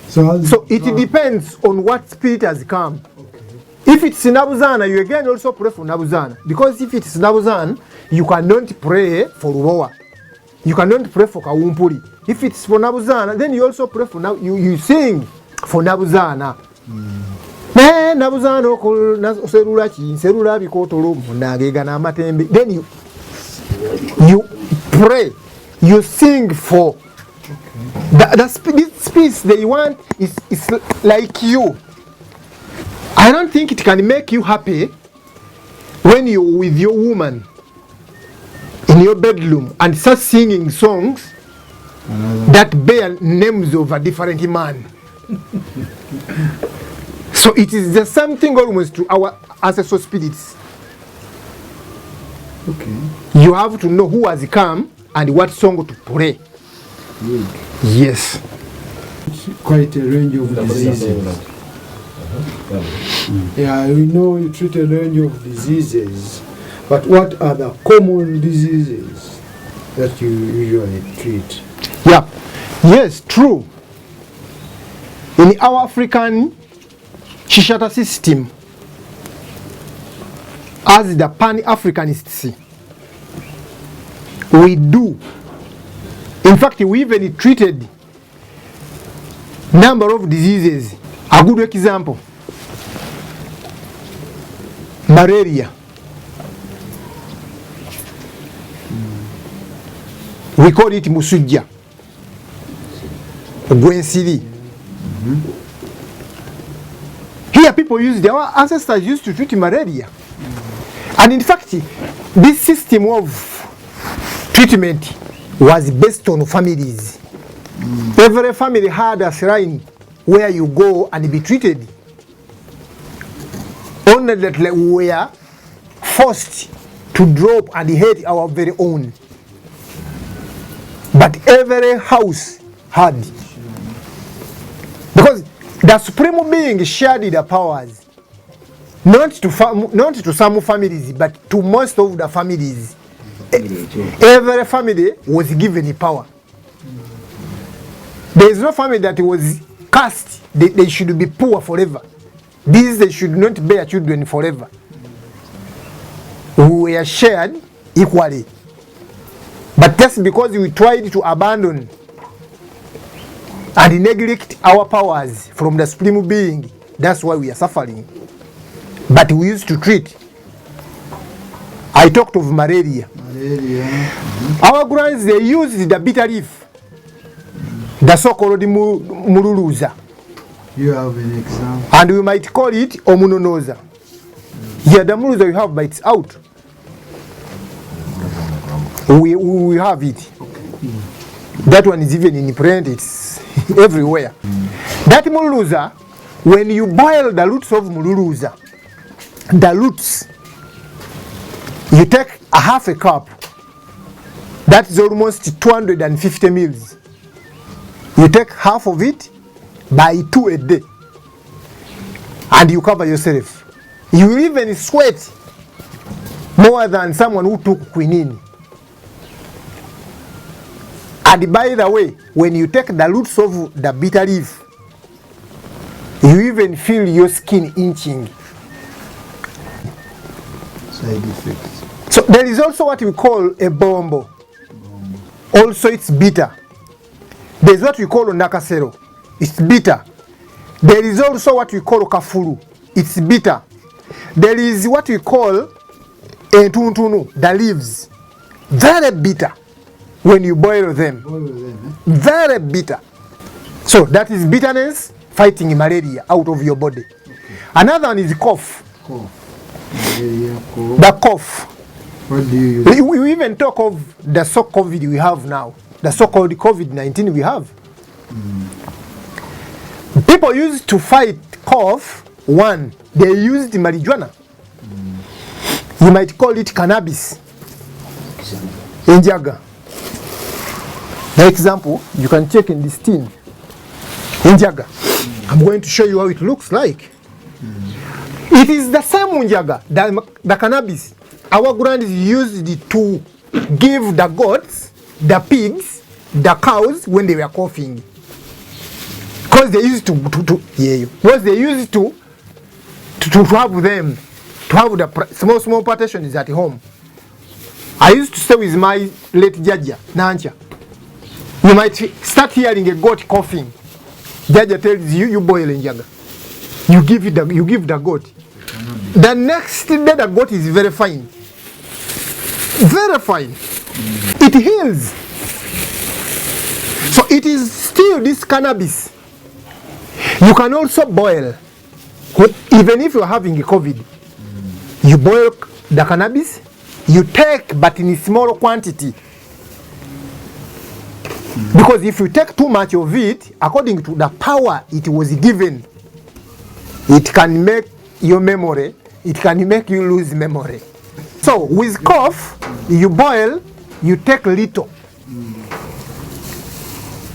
So it depends on what spirit has come. Okay. If it's Nabuzana, you again also pray for Nabuzana. Because if it's Nabuzana, you cannot pray for Lubowa. You cannot pray for Kawumpuli. If it's for Nabuzana, then you also pray for you sing for Nabuzana. Nabuzana serula chi serula bikotolo munagega na matembe. Then you pray, you sing for the speech they want is like you. I don't think it can make you happy when you're with your woman in your bedroom and start singing songs that bear names of a different man. So it is the same thing almost to our ancestral spirits. Okay. You have to know who has come and what song to pray. Good. Yes. Quite a range of diseases. Yeah, we know you treat a range of diseases, but what are the common diseases that you usually treat? Yeah. Yes, true. In our African Shishata system, as the Pan-Africanists, we do. In fact, we even treated number of diseases. A good example, malaria. We call it musujja, gwensiri. Here people our ancestors used to treat malaria. And in fact, this system of treatment was based on families. Every family had a shrine where you go and be treated. Only that we were forced to drop and hate our very own. But every house had. Because the Supreme Being shared the powers. Not to some families, but to most of the families. Every family was given power. There is no family that was cast. They should be poor forever. They should not bear children forever. We were shared equally. But just because we tried to abandon and neglect our powers from the Supreme Being. That's why we are suffering. But we used to treat. I talked of malaria. Our grands, they used the bitter leaf, the so-called mululuza. You have an example. And we might call it omunonoza. Yeah, the mululuza we have, but it's out. We have it. That one is even in print, it's everywhere. That mululuza, when you boil the roots of mululuza, the roots, you take a half a cup, that's almost 250 mils. You take half of it by 2 a day, and you cover yourself. You will even sweat more than someone who took quinine. And by the way, when you take the roots of the bitter leaf, you even feel your skin inching. Side effects. So there is also what we call a bombo. Also it's bitter. There is what we call nakasero. It's bitter. There is also what we call kafuru. It's bitter. There is what we call entuntunu, the leaves. Very bitter when you boil them. Very bitter. So that is bitterness fighting malaria out of your body. Another one is cough. Malaria, cough. The cough. What do you use? We even talk of the so-called COVID we have now. The so-called COVID-19 we have. People used to fight cough. One, they used marijuana. You might call it cannabis. Injaga. For example, you can check in this tin. Injaga. I'm going to show you how it looks like. It is the same unjaga, the cannabis. Our grands used it to give the goats, the pigs, the cows when they were coughing. Because they used to have them, to have the small partitions at home. I used to stay with my late Jaja, Nancha. You might start hearing a goat coughing. Jaja tells you, you boil in jaga. You give the goat. The next day the goat is very fine. Very fine. It heals. So it is still this cannabis. You can also boil. Even if you're having a COVID, you boil the cannabis, you take but in a small quantity. Because if you take too much of it, according to the power it was given, it can make your memory, it can make you lose memory. So with cough, you boil, you take little.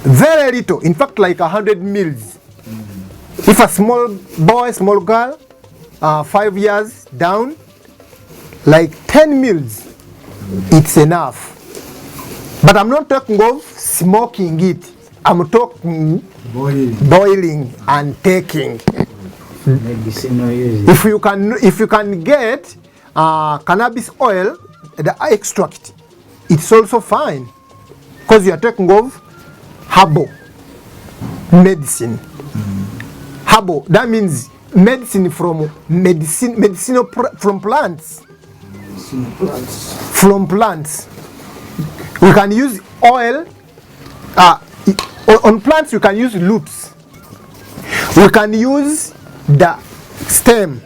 Very little, in fact like 100 mils. If a small boy, small girl, 5 years down, like 10 mils, it's enough. But I'm not talking of smoking it. I'm talking boiling and taking. If you can get cannabis oil, the extract, it's also fine. Because you are talking of herbal medicine. Herbal, that means medicine from from plants. From plants. We can use oil. On plants, you can use roots. We can use the stem.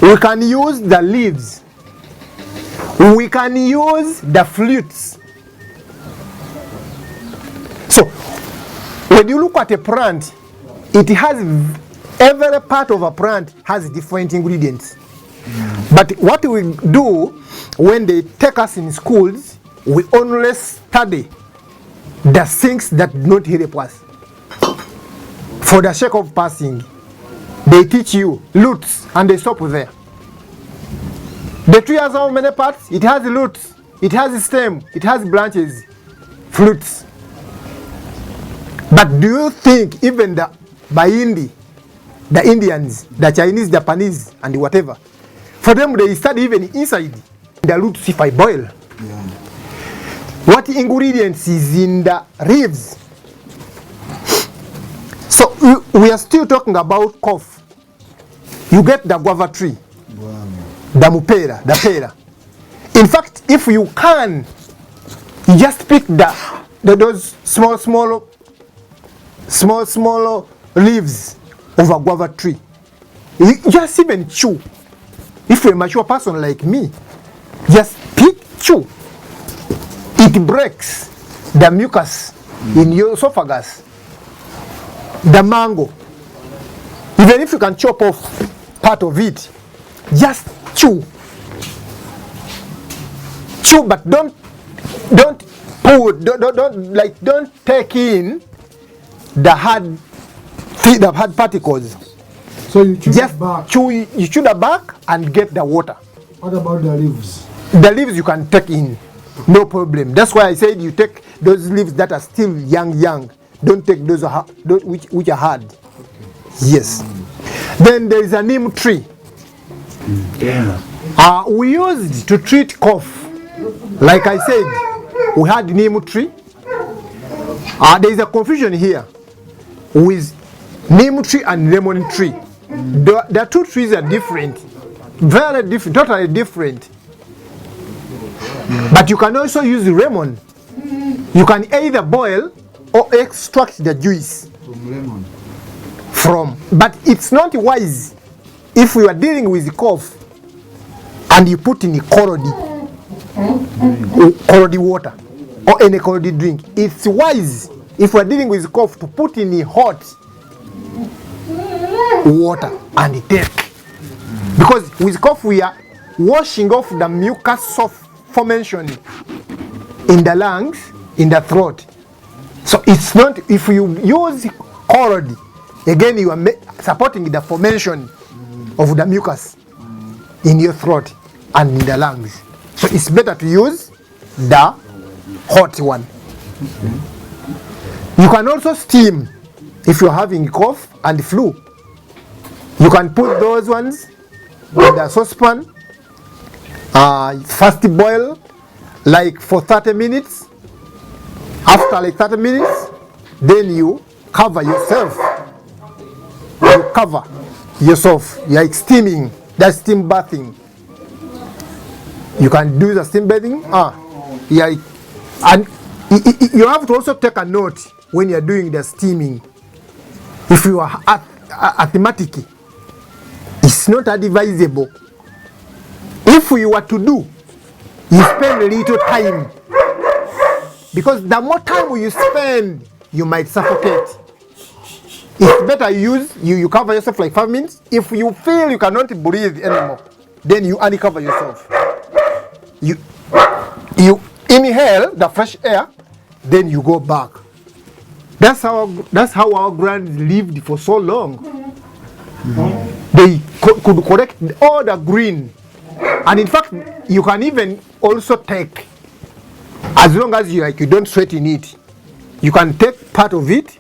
We can use the leaves. We can use the fruits. So, when you look at a plant, it has every part of a plant has different ingredients. But what we do when they take us in schools, we only study the things that do not help us. For the sake of passing, they teach you roots and they stop there. The tree has how many parts? It has roots, it has a stem, it has branches, fruits. But do you think even the Indians, the Chinese, Japanese, and whatever, for them they study even inside the roots if I boil? What ingredients is in the leaves? we are still talking about cough. You get the guava tree, the mupera, the pera. In fact, if you can, you just pick those small leaves of a guava tree. You just even chew. If you're a mature person like me, just pick, chew. It breaks the mucus in your esophagus. The mango, even if you can chop off part of it, just chew. Chew, but don't take in the hard particles. So you chew Just the bark. you chew the bark and get the water. What about the leaves? The leaves you can take in, no problem. That's why I said you take those leaves that are still young. Don't take those which are hard. Okay. Yes. Then there is a neem tree. We used to treat cough. Like I said, we had neem tree. There is a confusion here with neem tree and lemon tree. The two trees are different, very different, totally different. But you can also use lemon. You can either boil or extract the juice from lemon. But it's not wise if you are dealing with cough and you put in corrodi water or any corrodi drink. It's wise if we are dealing with cough to put in hot water and take. Because with cough we are washing off the mucus formation in the lungs, in the throat. So it's not, if you use corrodi, again you are supporting the formation of the mucus in your throat and in the lungs. So it's better to use the hot one. You can also steam if you're having cough and flu. You can put those ones in the saucepan, first boil like for 30 minutes. After like 30 minutes, then you cover yourself. You cover yourself, like steaming, that's steam bathing. You can do the steam bathing. Yeah, and you have to also take a note when you are doing the steaming. If you are asthmatic, it's not advisable. If you were to do, you spend a little time, because the more time you spend, you might suffocate. It's better you cover yourself like 5 minutes. If you feel you cannot breathe anymore, then you uncover yourself. You inhale the fresh air, then you go back. That's how our grands lived for so long. They could collect all the green, and in fact, you can even also take, as long as you don't sweat in it, you can take part of it.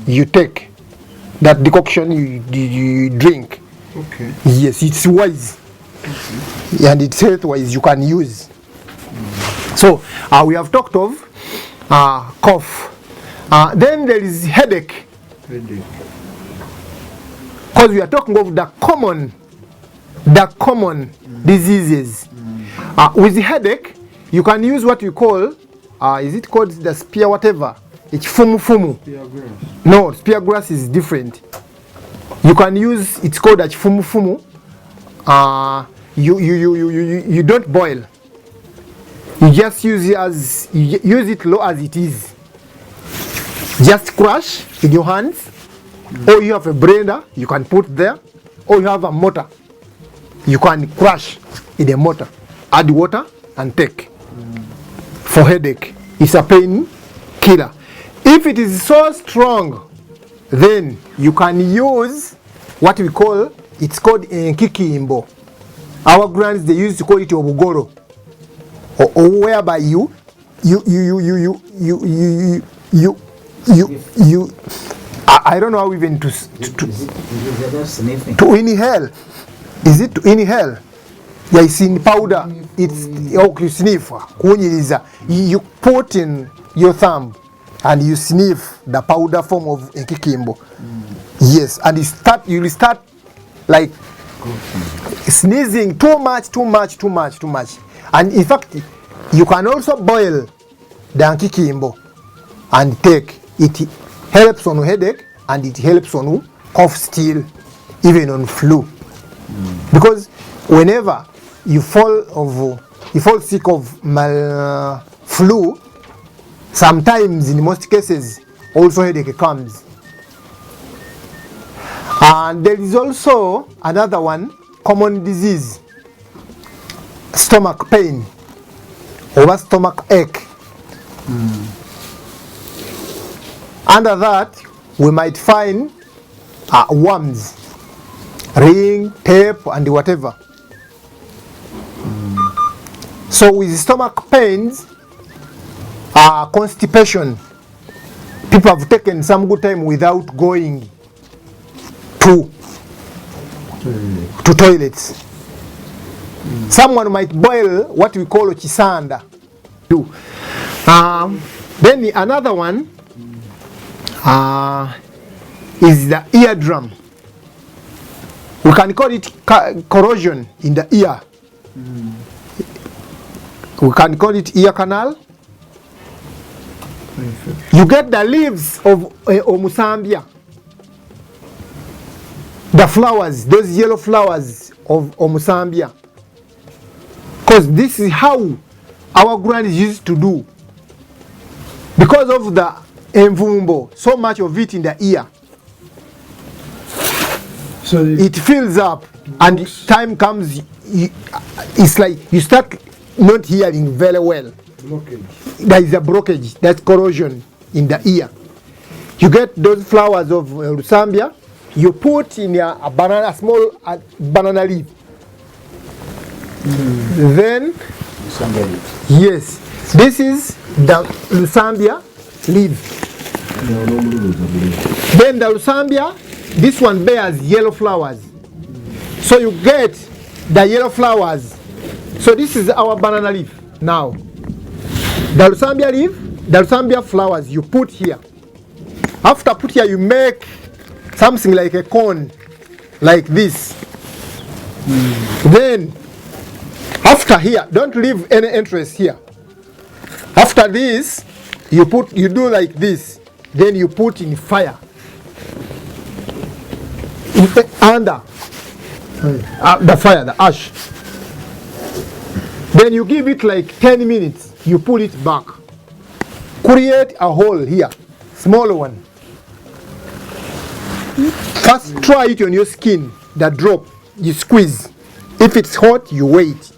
You take that decoction, you drink. Okay. Yes, it's wise. Okay. And it's health wise. You can use. So we have talked of cough. Then there is headache. Because we are talking of the common diseases. With the headache, you can use what we call, is it called the spear whatever? It's fumu. No, spear grass is different. You can use, it's called a fumu. You don't boil. You just use it low as it is. Just crush in your hands, or you have a blender you can put there, or you have a mortar. You can crush in a mortar, add water and take. For headache, it's a pain killer. If it is so strong, then you can use what we call, it's called nkikimbo. Our grands, they used to call it obugoro, or whereby you I don't know how even to inhale. Is it to inhale? Yeah, it's in powder. It's sniff. You put in your thumb and you sniff the powder form of nkikimbo. Yes, and you will start like sneezing too much. And in fact, you can also boil the ankikimbo and take. It helps on headache and it helps on cough still, even on flu. Because whenever you fall sick of flu, sometimes in most cases also headache comes. And there is also another one, common disease, stomach pain or stomach ache. Under that, we might find worms, ring, tape, and whatever. So with stomach pains, constipation, people have taken some good time without going to toilets. Someone might boil what we call chisanda. Then another one is the eardrum. We can call it corrosion in the ear. We can call it ear canal. You get the leaves of Omusambia, the flowers, those yellow flowers of Omusambia, because this is how our grannies used to do. Because of the envumbo, so much of it in the ear, so it fills up, and time comes, it's like you start not hearing very well. Blockage. There is a blockage, that's corrosion in the ear. You get those flowers of Lusambia, you put in a banana, small banana leaf. Then, yes, this is the Lusambia leaf. Then the Lusambia, this one bears yellow flowers. So you get the yellow flowers. So this is our banana leaf now. The Lusambia leaf, the Lusambia flowers you put here. After put here, you make something like a cone, like this. Then, after here, don't leave any entrance here. After this, you do like this. Then you put in fire. Under the fire, the ash. Then you give it like 10 minutes. You pull it back. Create a hole here, small one. First try it on your skin, the drop, you squeeze. If it's hot, you wait.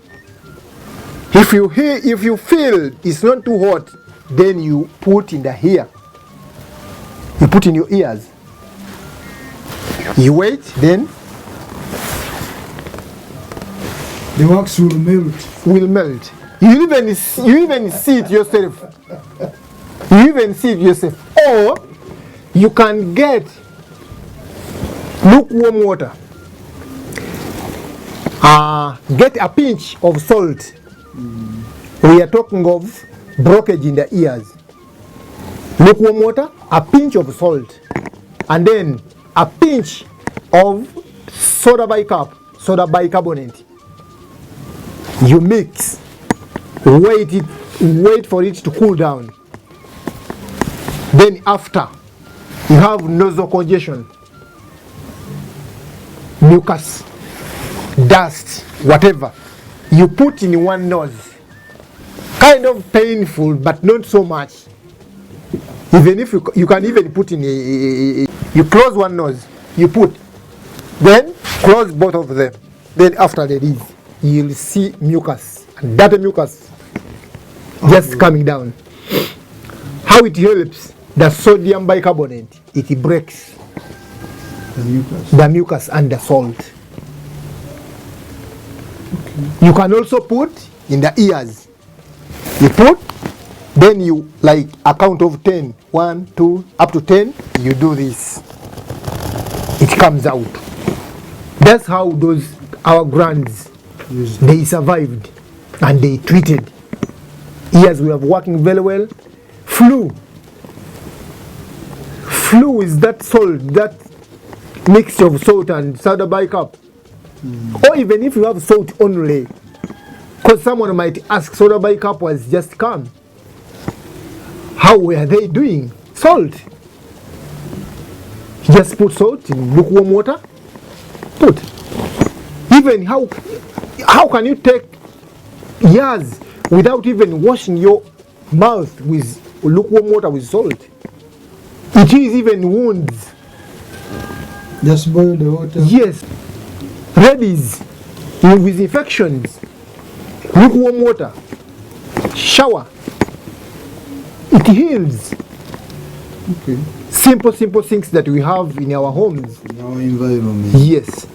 If you feel it's not too hot, then you put in the ear. You put in your ears. You wait, then the wax will melt. Will melt. You even see it yourself. You even see it yourself. Or you can get lukewarm water. Get a pinch of salt. We are talking of blockage in the ears. Lukewarm water, a pinch of salt, and then a pinch of soda bicarbonate. You mix. Wait for it to cool down. Then after, you have nasal congestion, mucus, dust, whatever. You put in one nose. Kind of painful, but not so much. Even if you can even put in you close one nose, you put, then close both of them. Then after the leave, you'll see mucus, and that mucus just coming down. How it helps, the sodium bicarbonate, it breaks the mucus and the salt. Okay. You can also put in the ears. You put, then you like a count of 10, 1, 2, up to 10, you do this. It comes out. That's how our grands, they survived and they treated. Ears we have working very well. Flu is that salt, that mixture of salt and soda bicarb. Or even if you have salt only, because someone might ask, soda bicarb was just come. How were they doing? Salt. Just put salt in lukewarm water. Put. Even how can you take years without even washing your mouth with lukewarm water with salt? It is even wounds. Just boil the water. Yes. Rabies with infections. Lukewarm water. Shower. It heals. Okay. Simple things that we have in our homes. In our environment. Yes.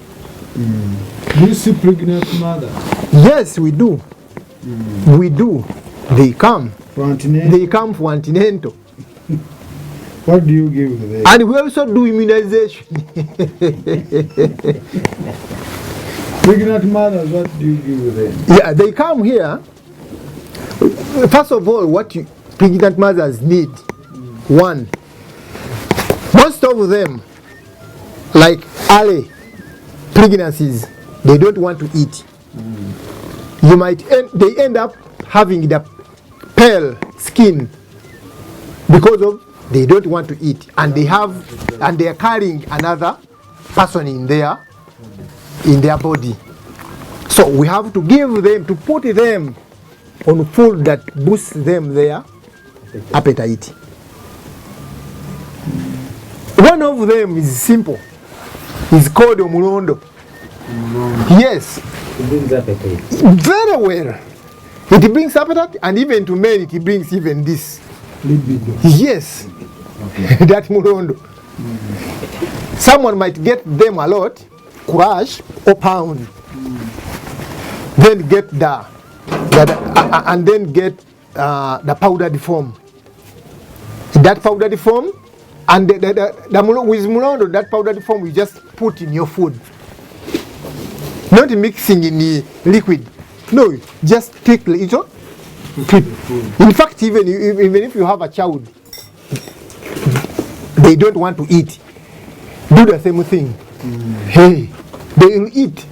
Do you see pregnant mother? Yes, we do. We do. They come. For antenatal? They come for antenatal. What do you give them? And we also do immunization. Pregnant mothers, what do you give them? Yeah, they come here. First of all, what pregnant mothers need. One, most of them, like early pregnancies, they don't want to eat. They end up having the pale skin because of they don't want to eat, and they are carrying another person in their body. So we have to give them, to put them on food that boosts them their appetite. One of them is simple. It's called omulondo. Yes. It brings appetite. Very well. It brings appetite, and even to men it brings even this. Libido. Yes. Okay. That mulondo. Someone might get them a lot, crush or pound. Then get and then get the powdered form. That powdered form, and with mulondo, that powdered form you just put in your food. Not mixing in the liquid. No, just take it. In fact, even if you have a child, they don't want to eat, do the same thing. Hey, they will eat.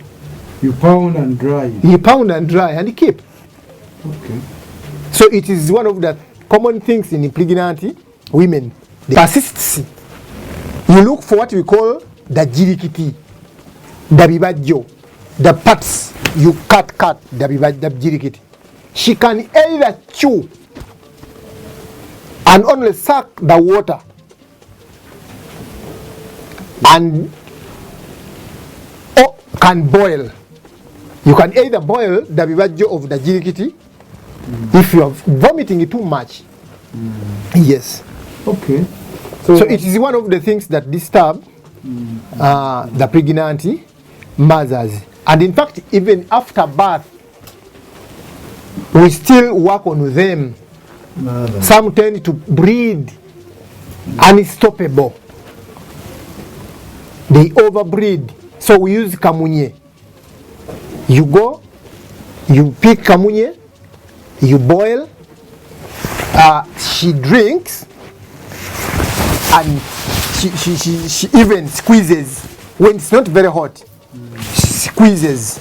You pound and dry. You pound and dry and keep. Okay. So it is one of the common things in pregnant women. The persistency. You look for what we call the jirikiti, the bibajo, the parts you cut, the jirikiti. She can either chew and only suck the water and or can boil. You can either boil the bibajo of the jirikiti if you are vomiting too much. Yes. Okay. So it is one of the things that disturb the pregnant mothers. And in fact, even after birth, we still work on them. Some tend to breed unstoppable. They overbreed. So we use kamunye. You go, you pick kamunye, you boil, she drinks, and she even squeezes when it's not very hot. She squeezes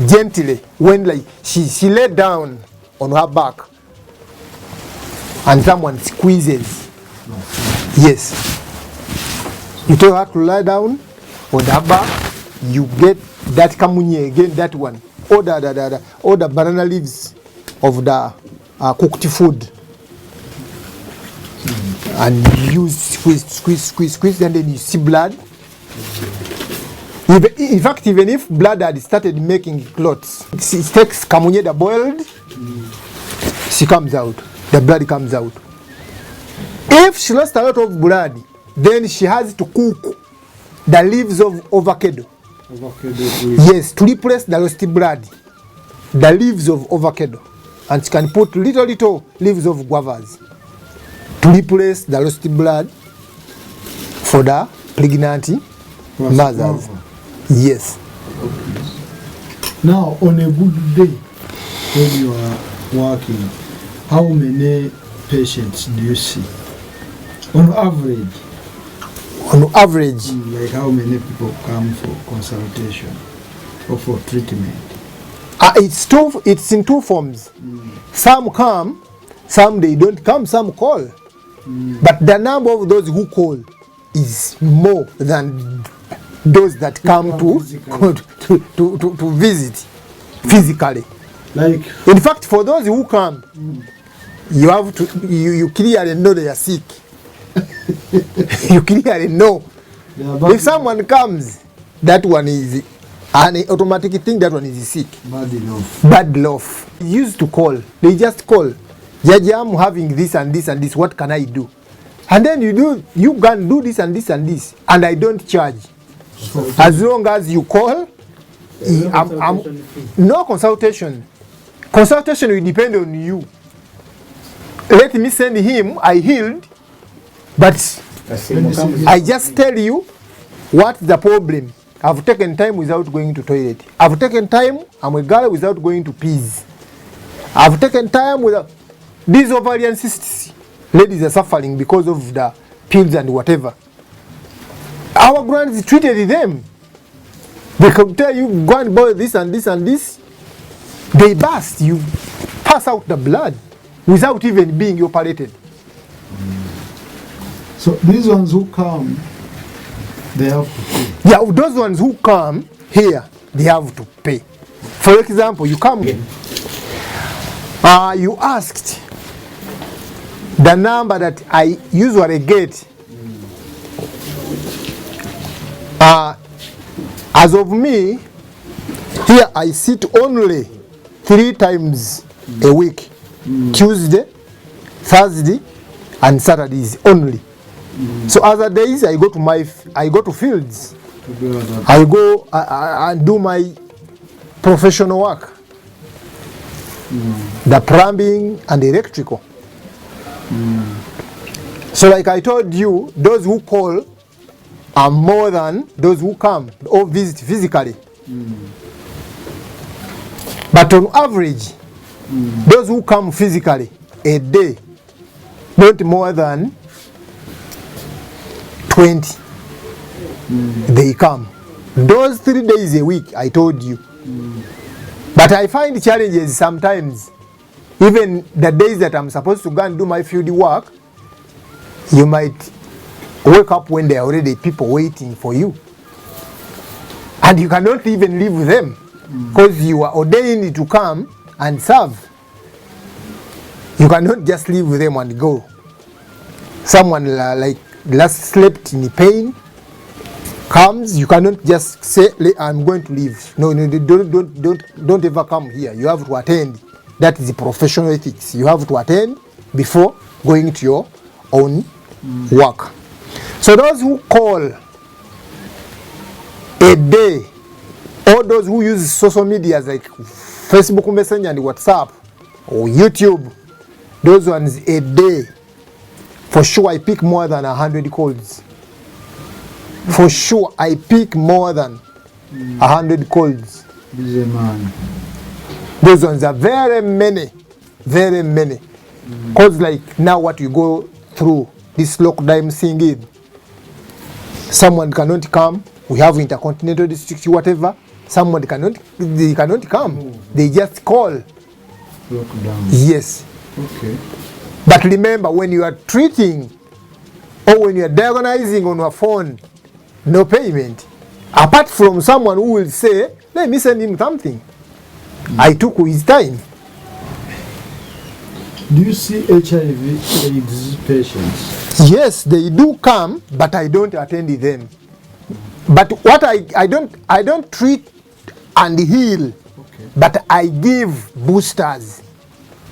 gently when like she lay down on her back and someone squeezes. Yes. You tell her to lie down on her back, you get that kamunye again, that one, or the banana leaves of the cooked food. And you squeeze, and then you see blood. In fact, even if blood had started making clots, it takes kamunye, the boiled, she comes out, the blood comes out. If she lost a lot of blood, then she has to cook the leaves of avocado. Yes, to replace the lost blood, the leaves of avocado. And she can put little leaves of guavas to replace the lost blood for the pregnant mothers. Yes. Okay. Now, on a good day, when you are working, how many patients do you see? On average. On average. Like how many people come for consultation or for treatment? It's in two forms. Some come, some they don't come, some call. But the number of those who call is more than those that come to visit physically. Like, in fact, for those who come, you have to you clearly know they are sick. You clearly know. If someone comes, that one is an automatic thing. That one is sick. Bad enough. Bad love. They used to call. They just call. Jaji, I'm having this and this and this. What can I do? And then you can do this and this and this, and I don't charge. As long as you call, no consultation. Consultation will depend on you. Let me send him, I healed, but I just tell you what's the problem. I've taken time without going to toilet. I've taken time, I'm a girl without going to peas. I've taken time without... These ovarian cysts, ladies are suffering because of the pills and whatever. Our grands treated them. They could tell you, go and buy this and this and this. They burst, you pass out the blood without even being operated. So these ones who come, they have to pay. Yeah, those ones who come here, they have to pay. For example, you come here. You asked the number that I usually get. As of me, here I sit only 3 times a week. Tuesday, Thursday, and Saturdays only. So other days I go to fields. I go and do my professional work. The plumbing and electrical. So like I told you, those who call are more than those who come or visit physically. But on average, those who come physically a day, not more than 20, they come. Those 3 days a week, I told you. But I find challenges sometimes. Even the days that I'm supposed to go and do my field work, you might wake up when there are already people waiting for you. And you cannot even leave them because you are ordained to come and serve. You cannot just leave them and go. Someone like last slept in pain comes, you cannot just say, I'm going to leave. No, don't ever come here. You have to attend. That is the professional ethics. You have to attend before going to your own work. So those who call a day, or those who use social media like Facebook Messenger and WhatsApp or YouTube, those ones a day, for sure I pick more than 100 calls. For sure I pick more than 100 calls. Busy man. Those ones are very many. Because like now what you go through, this lockdown thing, someone cannot come, we have intercontinental district, whatever, someone cannot come. They just call. Lockdown. Yes. Okay. But remember, when you are treating or when you are diagnosing on your phone, no payment. Apart from someone who will say, let me send him something. I took his time. Do you see HIV/AIDS patients? Yes, they do come, but I don't attend them. But what I don't treat and heal, Okay. but I give boosters.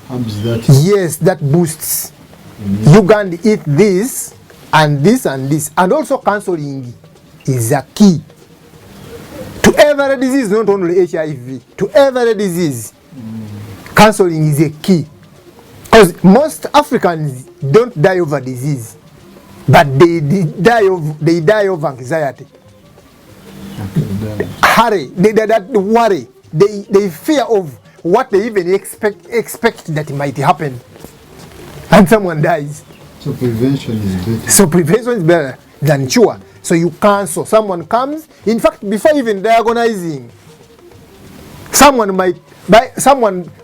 That? Yes, that boosts. You can eat this and this and this. And also counseling is a key. To every disease, not only HIV, to every disease, counseling is a key. Because most Africans don't die of a disease, but they die of anxiety. Hurry, that worry, they fear of what they even expect that might happen, and someone dies. So prevention is better. So prevention is better. than cure. So you cancel. Someone comes, in fact, before even diagonizing, someone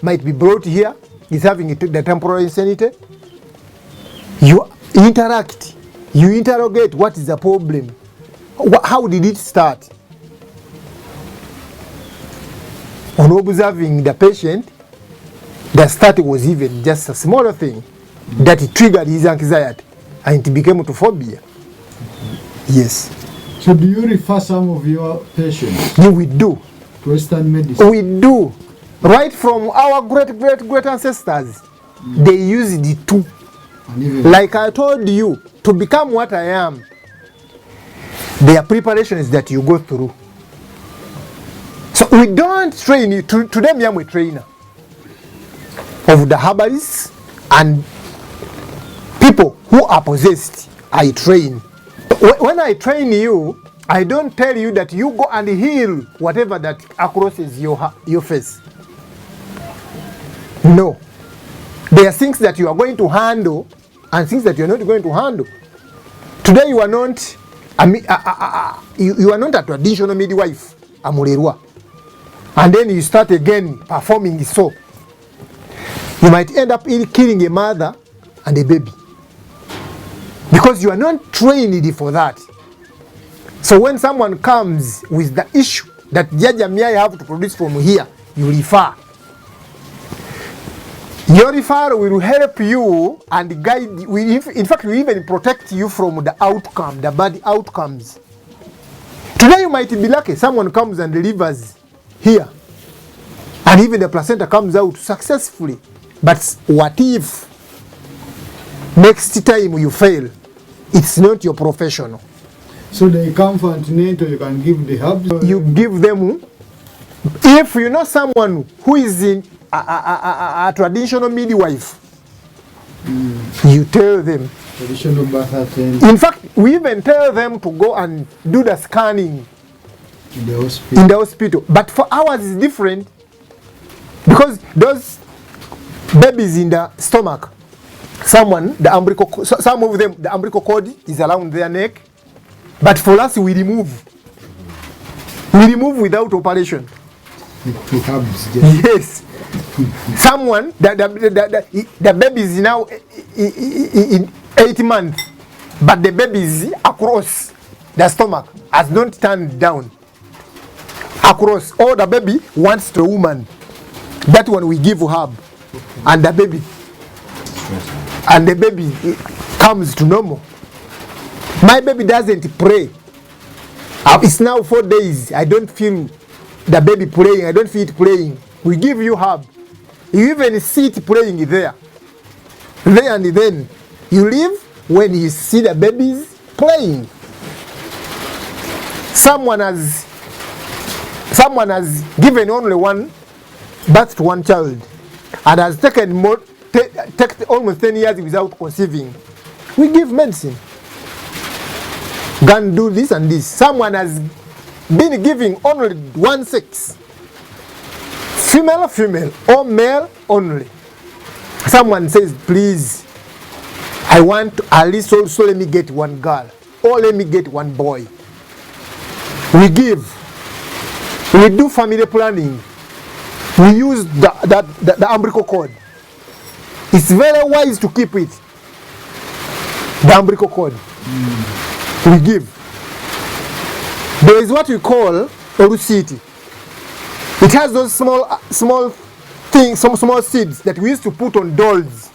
might be brought here, is having the temporal insanity. You interact, you interrogate what is the problem, how did it start. On observing the patient, the start was even just a smaller thing that triggered his anxiety and it became to phobia. Yes. So do you refer some of your patients? Yeah, we do. To Western medicine? We do. Right from our great ancestors, they used the two. Like I told you, to become what I am, there are preparations that you go through. So we don't train you. Today I am a trainer of the herbalists and people who are possessed. I train. When I train you, I don't tell you that you go and heal whatever that crosses your face. No. There are things that you are going to handle and things that you are not going to handle. Today you are not you are not a traditional midwife, a Mulirwa. And then you start again performing so. You might end up killing a mother and a baby. Because you are not trained for that. So when someone comes with the issue that I have to produce from here, you refer. Your referral will help you and guide you. In fact, we even protect you from the outcome, the bad outcomes. Today you might be lucky, someone comes and delivers here. And even the placenta comes out successfully. But what if next time you fail? It's not your professional. So they come for antenatal, you can give the herbs? You give them. If you know someone who is in a traditional midwife, you tell them. Traditional birth attendant. In fact, we even tell them to go and do the scanning in the hospital. In the hospital. But for ours it's different. Because those babies in the stomach, some of them, the umbilical cord is around their neck. But for us, we remove. We remove without operation. Yes. Someone, the baby is now in 8 months, but the baby is across the stomach, has not turned down. Across, or the baby wants to a woman. That one we give herb, and the baby comes to normal. My baby doesn't pray. It's now 4 days. I don't feel the baby praying. I don't feel it praying. We give you herb. You even see it praying there. There and then you leave when you see the babies playing. Someone has given only one birth to one child and has taken almost 10 years without conceiving. We give medicine. Go and do this and this. Someone has been giving only one sex, female, or male only. Someone says, please, I want to at least also let me get one girl, or let me get one boy. We give. We do family planning. We use the umbilical cord. It's very wise to keep it. The umbilical cord. We give. There is what we call orusiti. It has those small things, some small seeds that we used to put on dolls.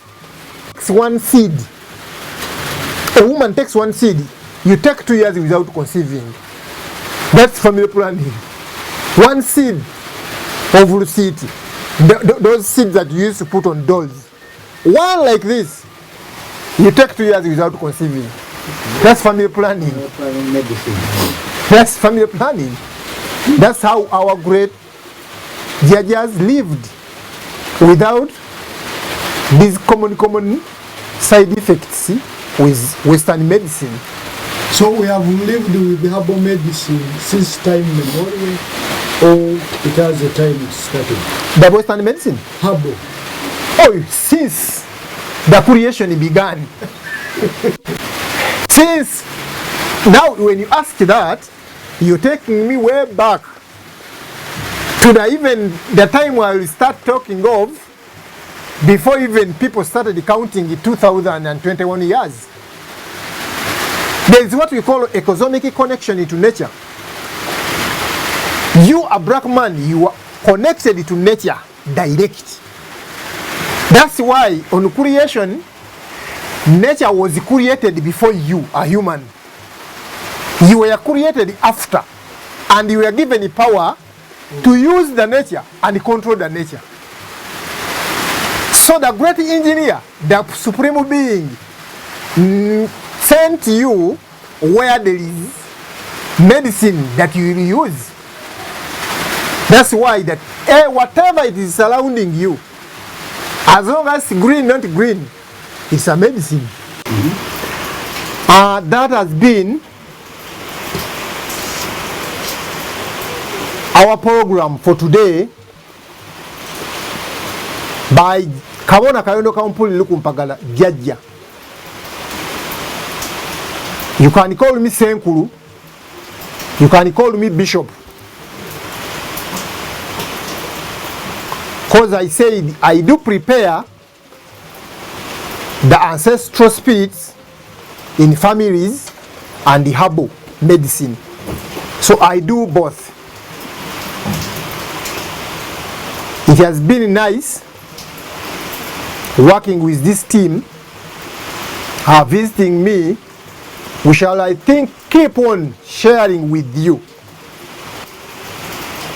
It's one seed. A woman takes one seed. You take 2 years without conceiving. That's family planning. One seed of orusiti. Those seeds that you used to put on dolls. One like this. You take 2 years without conceiving. That's family planning. That's family planning. That's how our great judges lived without these common side effects with Western medicine. So we have lived with the herbal medicine since time immemorial, or it has a time it started? The Western medicine? Herbal. Oh, since the creation began. Since Now, when you ask that, you're taking me way back to the time I will start talking of, before even people started counting in 2021 years. There is what we call economic connection into nature. You, a black man, you are connected to nature direct. That's why on creation, nature was created before you, a human. You were created after, and you were given the power to use the nature and control the nature. So the great engineer, the supreme being, sent you where there is medicine that you will use. That's why that whatever it is surrounding you, as long as green, not green, it's a medicine. That has been our program for today by KABONA KAYONDO Kampuli LUKUMPAGALA Jajja. You can call me Senkuru, you can call me Bishop, because I said I do prepare the ancestral spirits in families and the herbal medicine. So I do both. It has been nice working with this team, visiting me. We shall, I think, keep on sharing with you.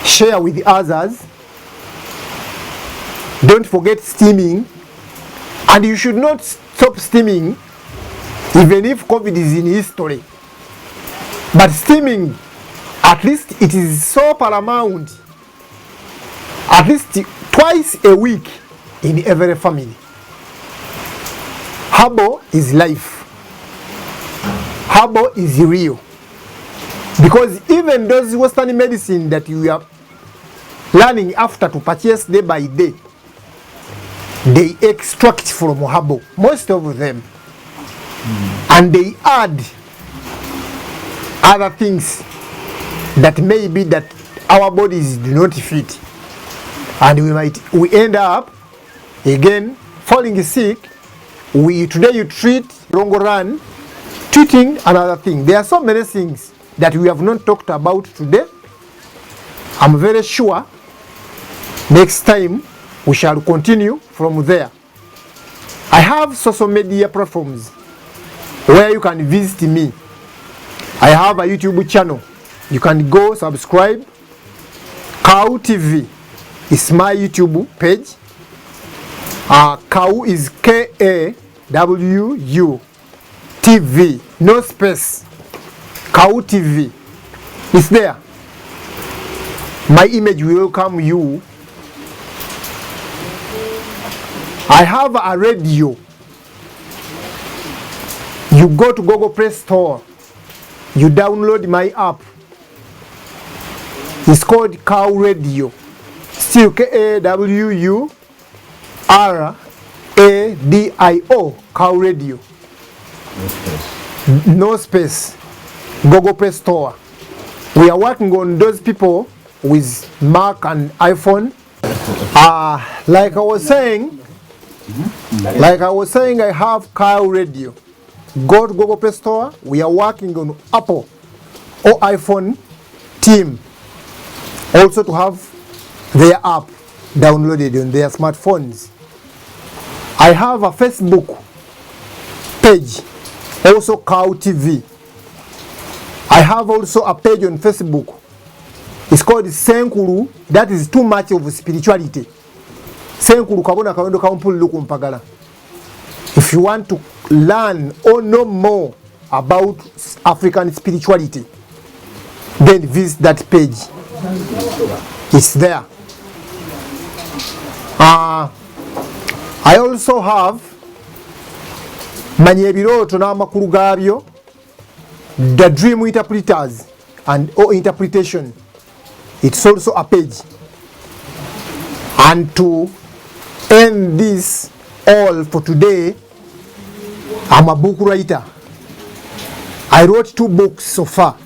Share with others. Don't forget steaming. And you should not stop steaming even if COVID is in history. But steaming, at least it is so paramount. At least twice a week in every family. Herbal is life. Herbal is real. Because even those Western medicine that you are learning after to purchase day by day, they extract from herbal, most of them. And they add other things that may be that our bodies do not fit. And we end up again falling sick. Today you treat, long run, treating another thing. There are so many things that we have not talked about today. I'm very sure next time we shall continue from there. I have social media platforms where you can visit me. I have a YouTube channel. You can go subscribe. Kawu TV is my YouTube page. Kawu is KAWU TV, no space. Kawu TV is there. My image will welcome you. I have a radio. You go to Google Play Store. You download my app. It's called Kawu Radio. Still KAWURADIO, Kawu Radio. No space. Google Play Store. We are working on those people with Mac and iPhone. Like I was saying, I have Kawu Radio. Go to Google Play Store. We are working on Apple or iPhone team also to have their app downloaded on their smartphones. I have a Facebook page, also Kawu TV. I have also a page on Facebook. It's called Senkuru. That is too much of spirituality. Senkuru KABONA KAYONDO Kampuli LUKUMPAGALA. If you want to learn or know more about African spirituality, then visit that page. It's there. I also have Manyebiroto n'amakulu gaabyo, the dream interpreters and or interpretation. It's also a page. And to end this all for today, I'm a book writer. I wrote 2 books so far.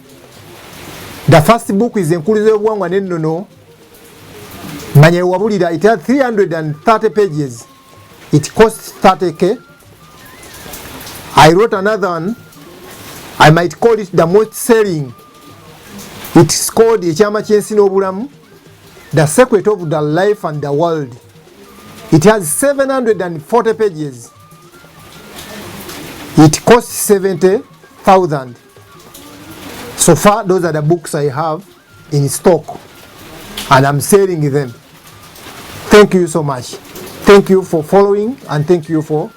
The first book is Enkuluze Bwangwa Nennono. Manya Wabulira, it has 330 pages. It costs 30k. I wrote another one. I might call it the most selling. It's called Ekyama KY'ENSI n'Obulamu, The Secret of the Life and the World. It has 740 pages. It costs 70,000. So far, those are the books I have in stock, and I'm selling them. Thank you so much. Thank you for following, and thank you for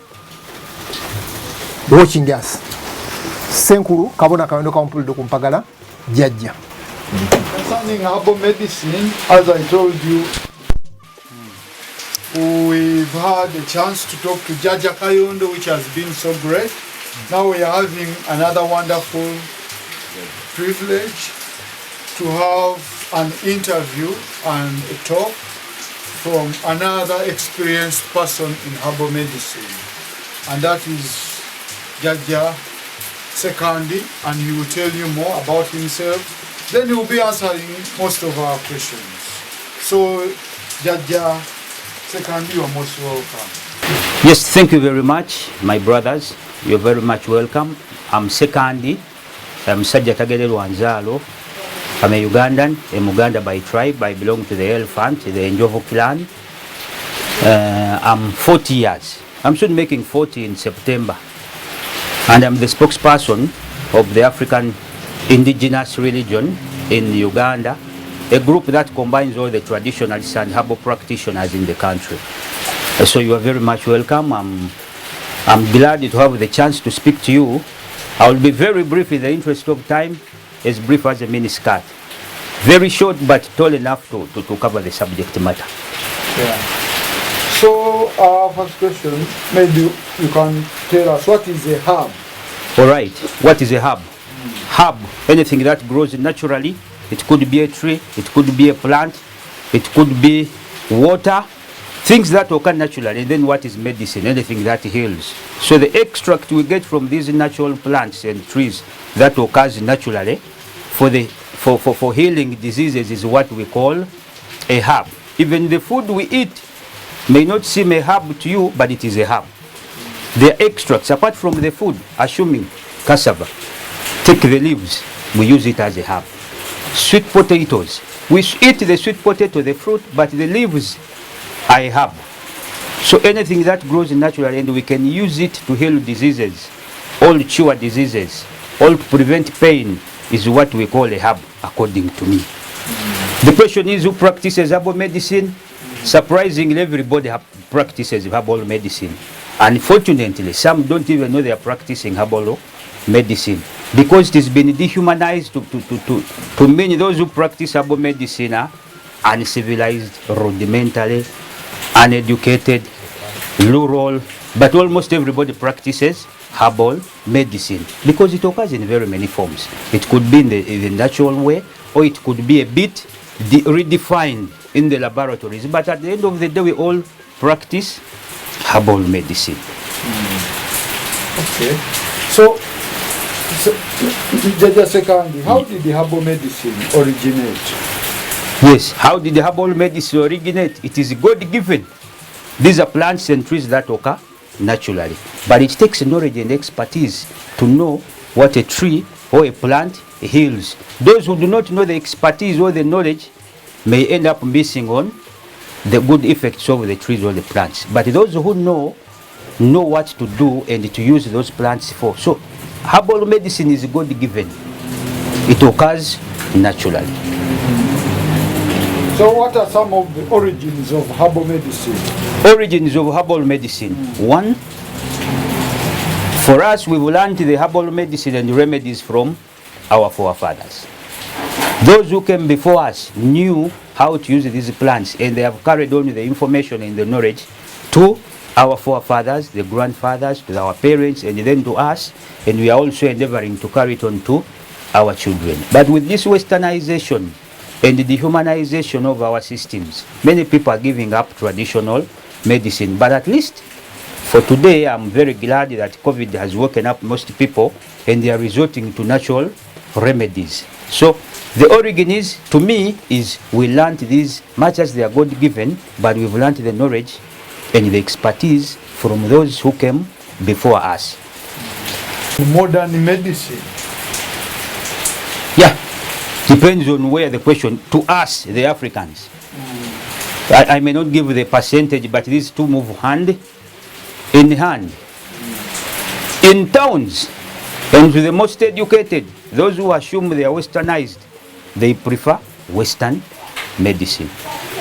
watching us. Senkulu Kabona Kayondo Kampulu Lukumpagala Jajja. Concerning herbal medicine, as I told you, we've had a chance to talk to Jaja Kayondo, which has been so great. Now we are having another wonderful privilege to have an interview and a talk from another experienced person in herbal medicine, and that is Jaja Sekandi, and he will tell you more about himself. Then he will be answering most of our questions. So, Jaja Sekandi, you are most welcome. Yes, thank you very much, my brothers. You're very much welcome. I'm Sekandi. I'm Sajja Tagere Lwanzalo. I'm a Ugandan, a Muganda by tribe. I belong to the Elephant, the Enjovo clan. I'm 40 years. I'm soon making 40 in September. And I'm the spokesperson of the African indigenous religion in Uganda, a group that combines all the traditionalists and herbal practitioners in the country. So you are very much welcome. I'm glad to have the chance to speak to you. I will be very brief in the interest of time, as brief as a miniskirt. Very short but tall enough to cover the subject matter. Yeah. So our first question, maybe you can tell us, what is a herb? All right, what is a herb? Herb, anything that grows naturally. It could be a tree, it could be a plant, it could be water, things that occur naturally. And then what is medicine? Anything that heals. So the extract we get from these natural plants and trees that occurs naturally for healing diseases is what we call a herb. Even the food we eat may not seem a herb to you, but it is a herb. The extracts, apart from the food, assuming cassava, take the leaves, we use it as a herb. Sweet potatoes, we eat the sweet potato, the fruit, but the leaves are a herb. So anything that grows naturally, and we can use it to heal diseases, all cure diseases, all prevent pain, is what we call a herb, according to me. The question is, who practices herbal medicine? Surprisingly, everybody practices herbal medicine. Unfortunately, some don't even know they are practicing herbal medicine because it has been dehumanized to mean those who practice herbal medicine are uncivilized, rudimentary, uneducated, rural, but almost everybody practices herbal medicine because it occurs in very many forms. It could be in the natural way, or it could be a bit redefined in the laboratories, but at the end of the day we all practice herbal medicine. Okay. So Jaja Sekandi, how did the herbal medicine originate? Yes, how did the herbal medicine originate? It is God-given. These are plants and trees that occur naturally, but it takes knowledge and expertise to know what a tree or a plant heals. Those who do not know the expertise or the knowledge may end up missing on the good effects of the trees or the plants. But those who know what to do and to use those plants for. So herbal medicine is God-given. It occurs naturally. So what are some of the origins of herbal medicine? Origins of herbal medicine. One, for us, we've learned the herbal medicine and remedies from our forefathers. Those who came before us knew how to use these plants, and they have carried on the information and the knowledge to our forefathers, the grandfathers, to our parents, and then to us, and we are also endeavoring to carry it on to our children. But with this westernization and the dehumanization of our systems, many people are giving up traditional medicine, but at least for today, I'm very glad that COVID has woken up most people and they are resorting to natural remedies. So the origin is, to me, is we learned these much as they are God-given, but we've learned the knowledge and the expertise from those who came before us. Modern medicine. Yeah, depends on where the question, to us, the Africans. I may not give the percentage, but these two move hand in hand. In towns, and to the most educated, those who assume they are westernized, they prefer Western medicine.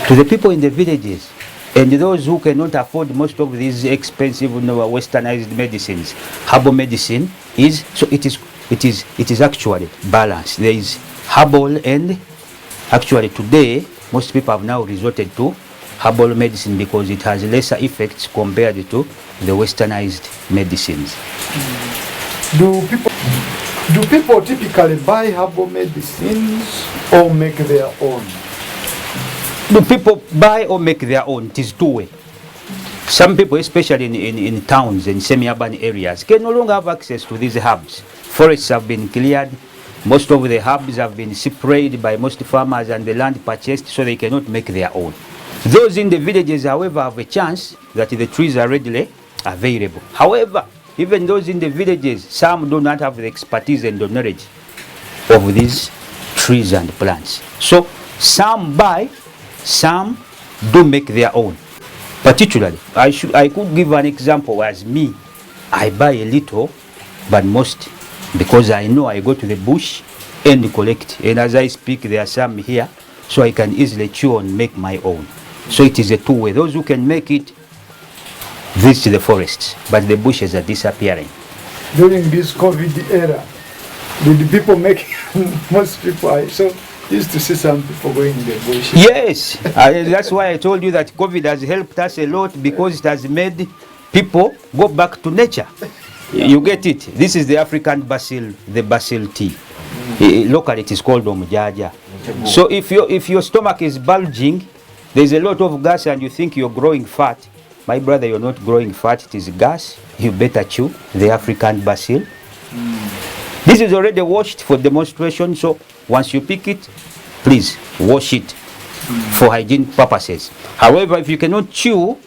To the people in the villages, and those who cannot afford most of these expensive westernized medicines, herbal medicine is, so it is actually balanced. There is herbal, and actually today most people have now resorted to herbal medicine because it has lesser effects compared to the westernized medicines. Do people typically buy herbal medicines or make their own? Do people buy or make their own? It is two-way. Some people, especially in towns and semi-urban areas, can no longer have access to these herbs. Forests have been cleared. Most of the herbs have been sprayed by most farmers and the land purchased, so they cannot make their own. Those in the villages, however, have a chance that the trees are readily available. However, even those in the villages, some do not have the expertise and the knowledge of these trees and plants. So some buy, some do make their own. Particularly, I could give an example as me. I buy a little, but most, because I know I go to the bush and collect. And as I speak, there are some here, so I can easily chew and make my own. So it is a two-way. Those who can make it visit the forests, but the bushes are disappearing. During this COVID era, did people make most people? I used to see some people going in the bush. Yes, that's why I told you that COVID has helped us a lot, because it has made people go back to nature. You get it? This is the African basil, the basil tea. Locally it is called omujaja. So if your stomach is bulging, there's a lot of gas and you think you're growing fat, my brother, you're not growing fat, it is gas. You better chew the African basil. This is already washed for demonstration, so once you pick it, please wash it for hygiene purposes. However, if you cannot chew,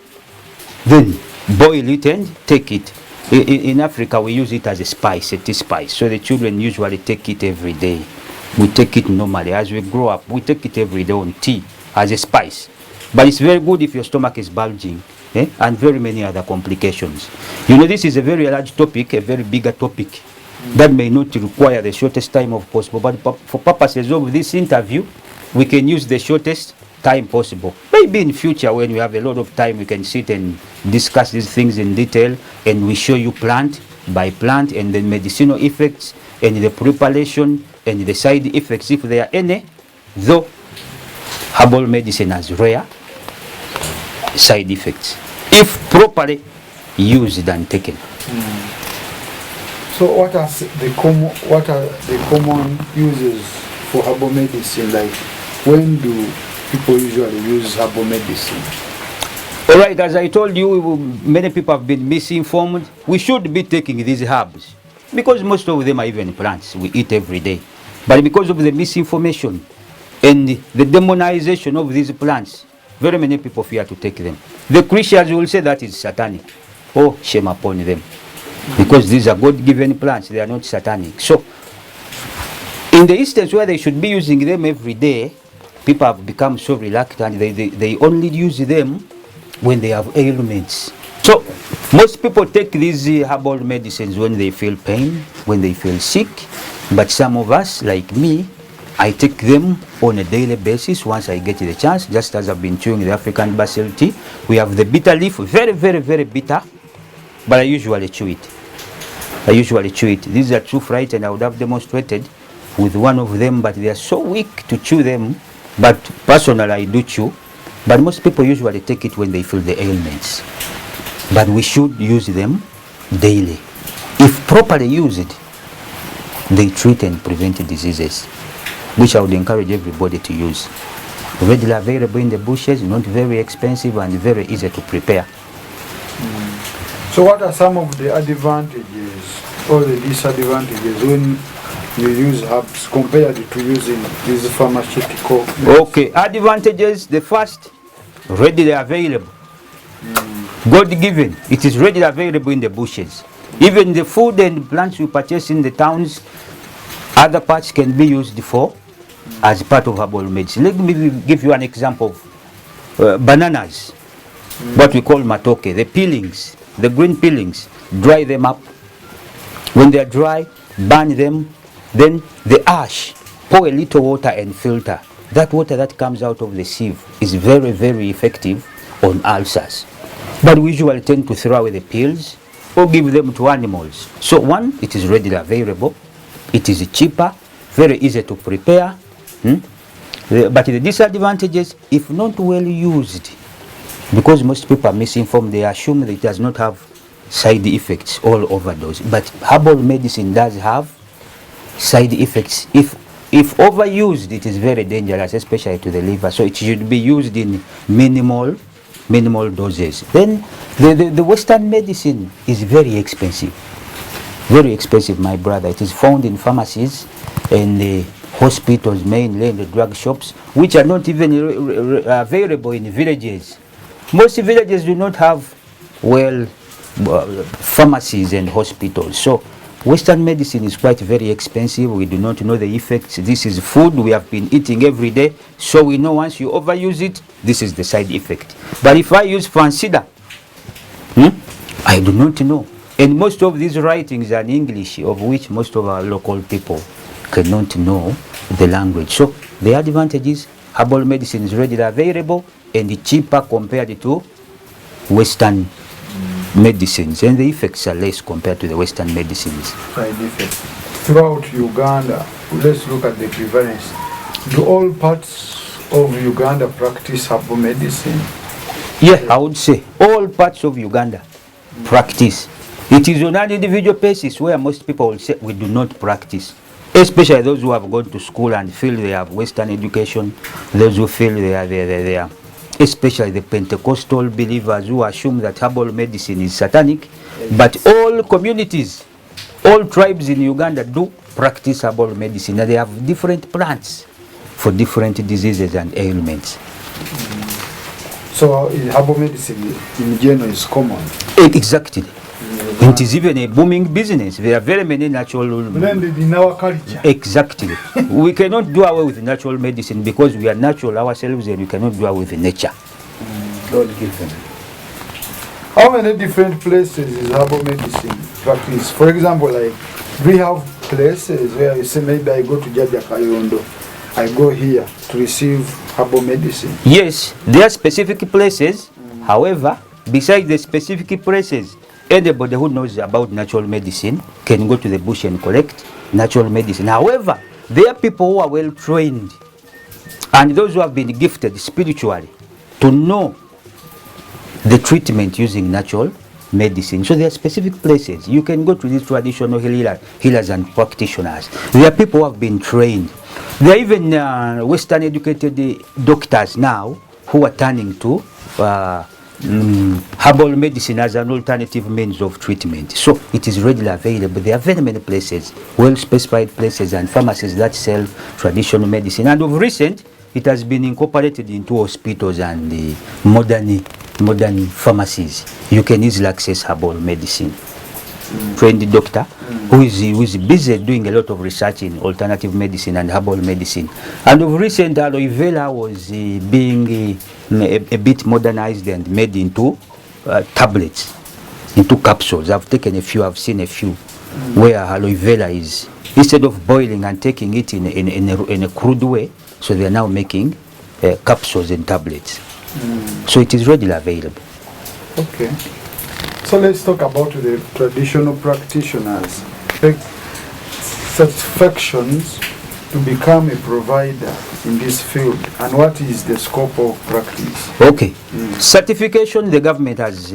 then boil it and take it. In Africa, we use it as a spice, a tea spice. So the children usually take it every day. We take it normally. As we grow up, we take it every day on tea as a spice. But it's very good if your stomach is bulging, and very many other complications. You know, this is a very large topic, a very bigger topic that may not require the shortest time of possible. But for purposes of this interview, we can use the shortest time possible. Maybe in future, when we have a lot of time, we can sit and discuss these things in detail, and we show you plant by plant and the medicinal effects and the preparation and the side effects, if there are any, though herbal medicine has rare side effects if properly used and taken. So what are the common uses for herbal medicine? Like, when do people usually use herbal medicine? All right, as I told you, many people have been misinformed. We should be taking these herbs because most of them are even plants we eat every day. But because of the misinformation and the demonization of these plants, very many people fear to take them. The Christians will say that is satanic. Oh, shame upon them. Because these are God-given plants, they are not satanic. So, in the instance where they should be using them every day, people have become so reluctant. They only use them when they have ailments. So, most people take these herbal medicines when they feel pain, when they feel sick. But some of us, like me, I take them on a daily basis once I get the chance, just as I've been chewing the African basil tea. We have the bitter leaf, very, very, very bitter, but I usually chew it. These are true fright, and I would have demonstrated with one of them, but they are so weak to chew them. But personally, I do chew. But most people usually take it when they feel the ailments. But we should use them daily. If properly used, they treat and prevent diseases, which I would encourage everybody to use. Readily available in the bushes, not very expensive, and very easy to prepare. So what are some of the advantages or the disadvantages when you use herbs compared to using these pharmaceutical? Okay, advantages, the first, readily available. God given, it is readily available in the bushes. Even the food and plants you purchase in the towns, other parts can be used for as part of herbal medicine. Let me give you an example of bananas, what we call matoke, the peelings, the green peelings, dry them up. When they are dry, burn them, then the ash, pour a little water and filter. That water that comes out of the sieve is very, very effective on ulcers. But we usually tend to throw away the peels or give them to animals. So one, it is readily available, it is cheaper, very easy to prepare. But the disadvantages, if not well used, because most people are misinformed, they assume that it does not have side effects or overdose. But herbal medicine does have side effects. If overused, it is very dangerous, especially to the liver. So it should be used in minimal doses. Then the Western medicine is very expensive. Very expensive, my brother. It is found in pharmacies and the hospitals, mainly in the drug shops, which are not even available in villages. Most villages do not have pharmacies and hospitals. So Western medicine is quite very expensive. We do not know the effects. This is food we have been eating every day, so we know once you overuse it, this is the side effect. But if I use fancida, I do not know. And most of these writings are in English, of which most of our local people cannot know the language. So the advantage is herbal medicine is readily available and cheaper compared to Western medicines, and the effects are less compared to the Western medicines. Side effects. Throughout Uganda, let's look at the prevalence. Do all parts of Uganda practice herbal medicine? Yeah, I would say all parts of Uganda practice. It is on an individual basis where most people will say we do not practice, especially those who have gone to school and feel they have Western education, those who feel they are especially the Pentecostal believers who assume that herbal medicine is satanic. But all communities, all tribes in Uganda do practice herbal medicine, and they have different plants for different diseases and ailments. So herbal medicine in general is common? Exactly. It is even a booming business. There are very many natural... Blended in our culture. Exactly. We cannot do away with natural medicine because we are natural ourselves, and we cannot do away with nature. God give them. How many different places is herbal medicine practiced? For example, like we have places where you say maybe I go to KAYONDO, I go here to receive herbal medicine. Yes, there are specific places. However, besides the specific places, anybody who knows about natural medicine can go to the bush and collect natural medicine. However, there are people who are well trained and those who have been gifted spiritually to know the treatment using natural medicine. So there are specific places. You can go to these traditional healers and practitioners. There are people who have been trained. There are even Western educated doctors now who are turning to herbal medicine as an alternative means of treatment. So it is readily available. There are very many places, well-specified places and pharmacies that sell traditional medicine. And of recent, it has been incorporated into hospitals and modern pharmacies. You can easily access herbal medicine. Trained doctor who is busy doing a lot of research in alternative medicine and herbal medicine. And of recent, aloe vera was being a bit modernized and made into tablets, into capsules. I've taken a few, I've seen a few, where aloe vera is, instead of boiling and taking it in a crude way, so they are now making capsules and tablets. So it is readily available. Okay. So let's talk about the traditional practitioners. Satisfactions to become a provider in this field, and what is the scope of practice? Okay. Certification, the government has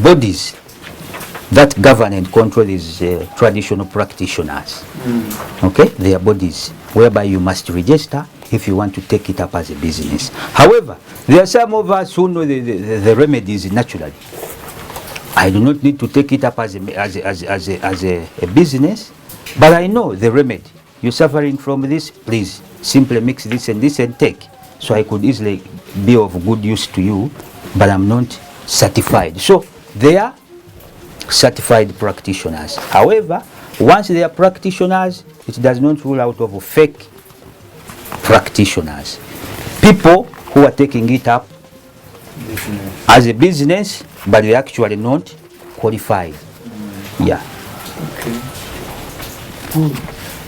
bodies that govern and control these traditional practitioners. Okay, they are bodies whereby you must register if you want to take it up as a business. However, there are some of us who know the remedies naturally. I do not need to take it up as a business, but I know the remedy. You're suffering from this, please simply mix this and take. So I could easily be of good use to you, but I'm not certified. So they are certified practitioners. However, once they are practitioners, it does not rule out of fake practitioners. People who are taking it up as a business, but they're actually not qualified. Yeah. Okay. Good.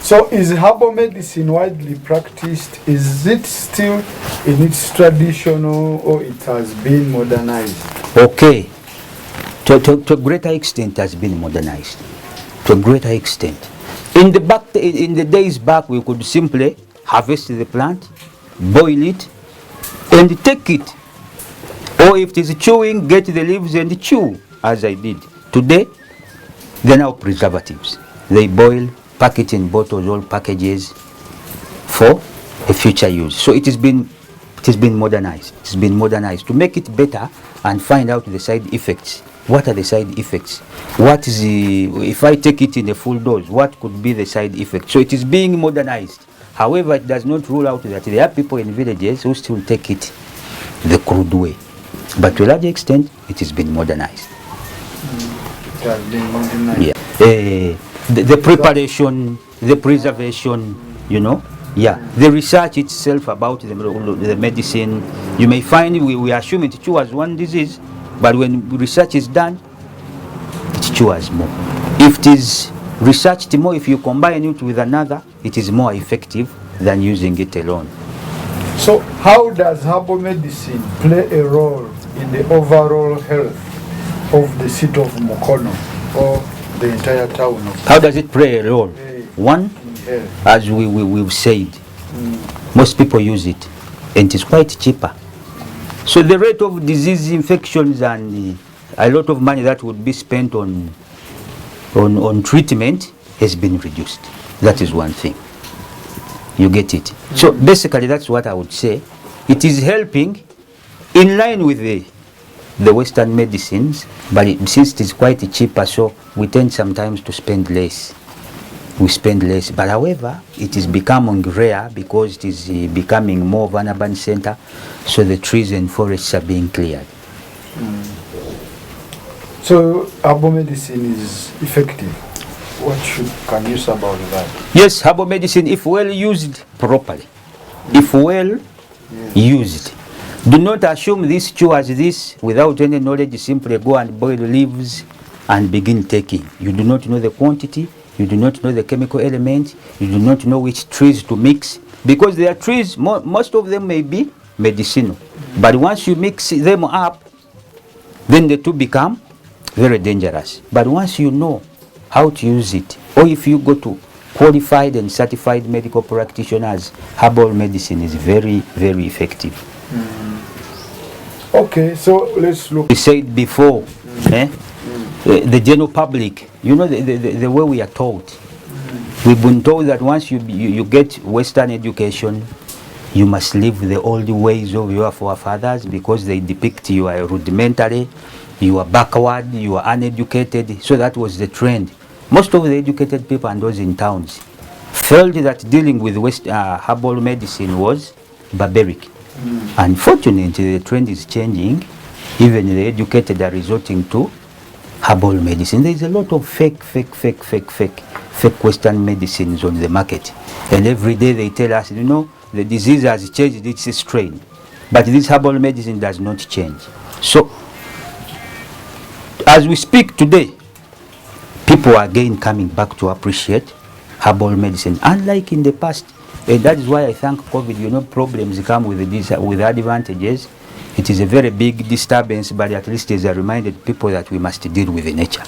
So is herbal medicine widely practiced? Is it still in its traditional or it has been modernized? Okay. To a greater extent, it has been modernized. To a greater extent. In the days back, we could simply harvest the plant, boil it, and take it. Or if it is chewing, get the leaves and chew, as I did. Today, they are now preservatives. They boil, pack it in bottles or packages for a future use. So it has been modernized. It's been modernized to make it better and find out the side effects. What are the side effects? What is if I take it in a full dose, what could be the side effect? So it is being modernized. However, it does not rule out that there are people in villages who still take it the crude way. But to a large extent, it has been modernized. It has been modernized. Yeah. The preparation, the preservation, you know. Yeah. The research itself about the medicine, you may find we assume it cures one disease, but when research is done, it cures more. If it is researched more, if you combine it with another, it is more effective than using it alone. So how does herbal medicine play a role in the overall health of the city of Mukono or the entire town? How does it play a role? One, as we've said, most people use it, and it is quite cheaper. So the rate of disease infections and a lot of money that would be spent on treatment has been reduced. That is one thing. You get it. So basically that's what I would say. It is helping in line with the Western medicines, but since it is quite cheaper, so we tend sometimes to spend less. We spend less, but however, it is becoming rare because it is becoming more of an urban center, so the trees and forests are being cleared. So herbal medicine is effective. What can you say about that? Yes, herbal medicine, if well used properly, if well used. Do not assume this cures this without any knowledge. Simply go and boil leaves and begin taking. You do not know the quantity, you do not know the chemical element, you do not know which trees to mix, because there are trees, most of them may be medicinal, but once you mix them up, then the two become very dangerous. But once you know how to use it, or if you go to qualified and certified medical practitioners, herbal medicine is very, very effective. Okay, so let's look. We said before, the general public, you know, the way we are taught. We've been told that once you get Western education, you must live the old ways of your forefathers because they depict you are rudimentary, you are backward, you are uneducated. So that was the trend. Most of the educated people and those in towns felt that dealing with herbal medicine was barbaric. Unfortunately, the trend is changing. Even the educated are resorting to herbal medicine. There is a lot of fake Western medicines on the market. And every day they tell us, you know, the disease has changed its strain. But this herbal medicine does not change. So, as we speak today, people are again coming back to appreciate herbal medicine, unlike in the past. And that is why I thank COVID. You know, problems come with advantages. It is a very big disturbance, but at least it has reminded people that we must deal with nature.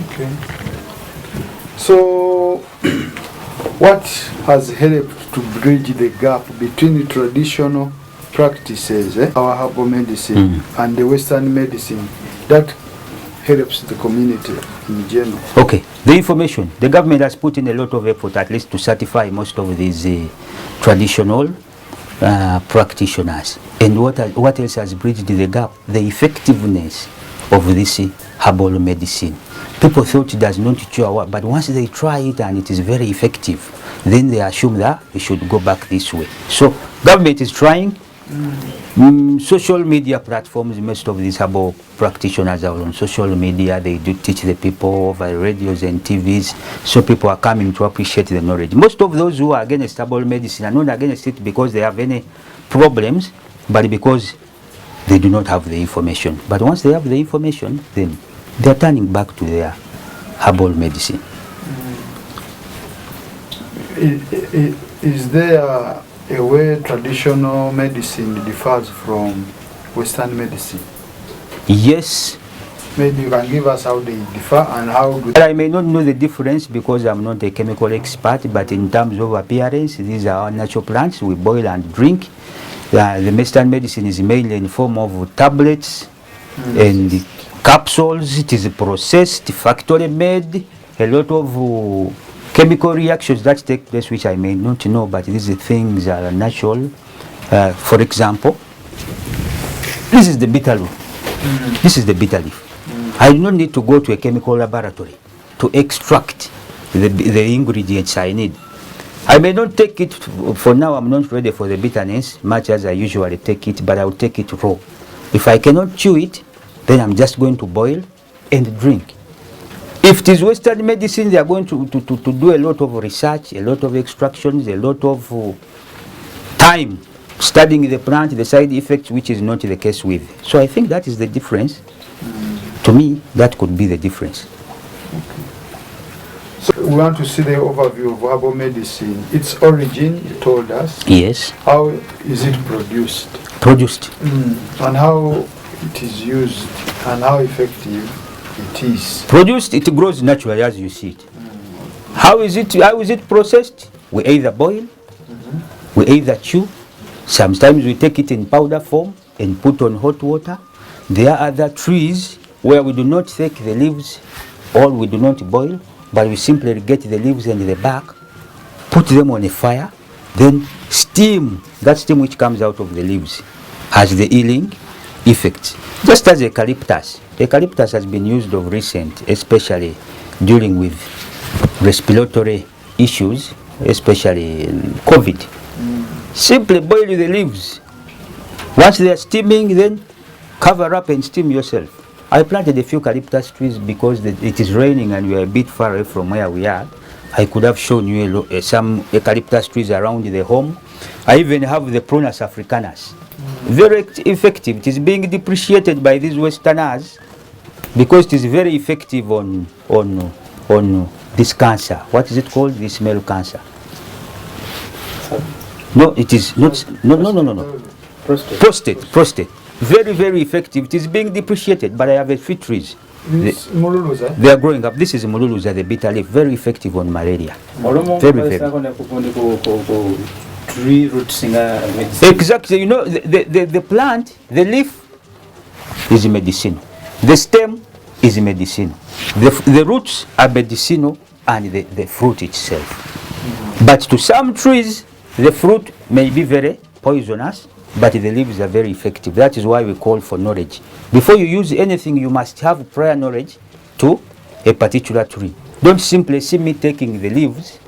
Okay. So, what has helped to bridge the gap between the traditional practices, our herbal medicine, and the Western medicine that helps the community in general? Okay, the information. The government has put in a lot of effort, at least to certify most of these traditional practitioners. And what else has bridged the gap? The effectiveness of this herbal medicine. People thought it does not cure what, but once they try it and it is very effective, then they assume that we should go back this way. So government is trying. Social media platforms, most of these herbal practitioners are on social media. They do teach the people over radios and TVs, so people are coming to appreciate the knowledge. Most of those who are against herbal medicine are not against it because they have any problems, but because they do not have the information. But once they have the information, then they are turning back to their herbal medicine. Is there a way traditional medicine differs from Western medicine? Yes. Maybe you can give us how they differ and how do I may not know the difference because I'm not a chemical expert, but in terms of appearance, these are our natural plants we boil and drink. The Western medicine is mainly in form of tablets and capsules. It is processed, factory made, a lot of chemical reactions that take place which I may not know, but these things are natural. For example, this is the bitter leaf. This is the bitter leaf. I do not need to go to a chemical laboratory to extract the ingredients I need. I may not take it, for now I'm not ready for the bitterness, much as I usually take it, but I will take it raw. If I cannot chew it, then I'm just going to boil and drink. If it is Western medicine, they are going to do a lot of research, a lot of extractions, a lot of time studying the plant, the side effects, which is not the case with. So I think that is the difference. To me, that could be the difference. So we want to see the overview of herbal medicine. Its origin, you told us. Yes. How is it produced? Produced. And how it is used and how effective it is. Produced, it grows naturally as you see it. How is it processed? We either boil, we either chew. Sometimes we take it in powder form and put on hot water. There are other trees where we do not take the leaves or we do not boil, but we simply get the leaves and the bark, put them on a fire, then steam. That steam which comes out of the leaves has the healing effect. Just as eucalyptus. Eucalyptus has been used of recent, especially dealing with respiratory issues, especially COVID. Simply boil the leaves. Once they are steaming, then cover up and steam yourself. I planted a few eucalyptus trees because it is raining and we are a bit far away from where we are. I could have shown you some eucalyptus trees around the home. I even have the Prunus africanus. Very effective. It is being depreciated by these Westerners because it is very effective on this cancer. What is it called? This male cancer. No, it is not. No. Prostate. Very, very effective. It is being depreciated, but I have a few trees. They are growing up. This is mululuza, the bitter leaf. Very effective on malaria. Very. Tree roots exactly. You know, the plant, the leaf is medicinal. The stem is medicinal. The roots are medicinal, and the fruit itself. But to some trees, the fruit may be very poisonous, but the leaves are very effective. That is why we call for knowledge. Before you use anything, you must have prior knowledge to a particular tree. Don't simply see me taking the leaves,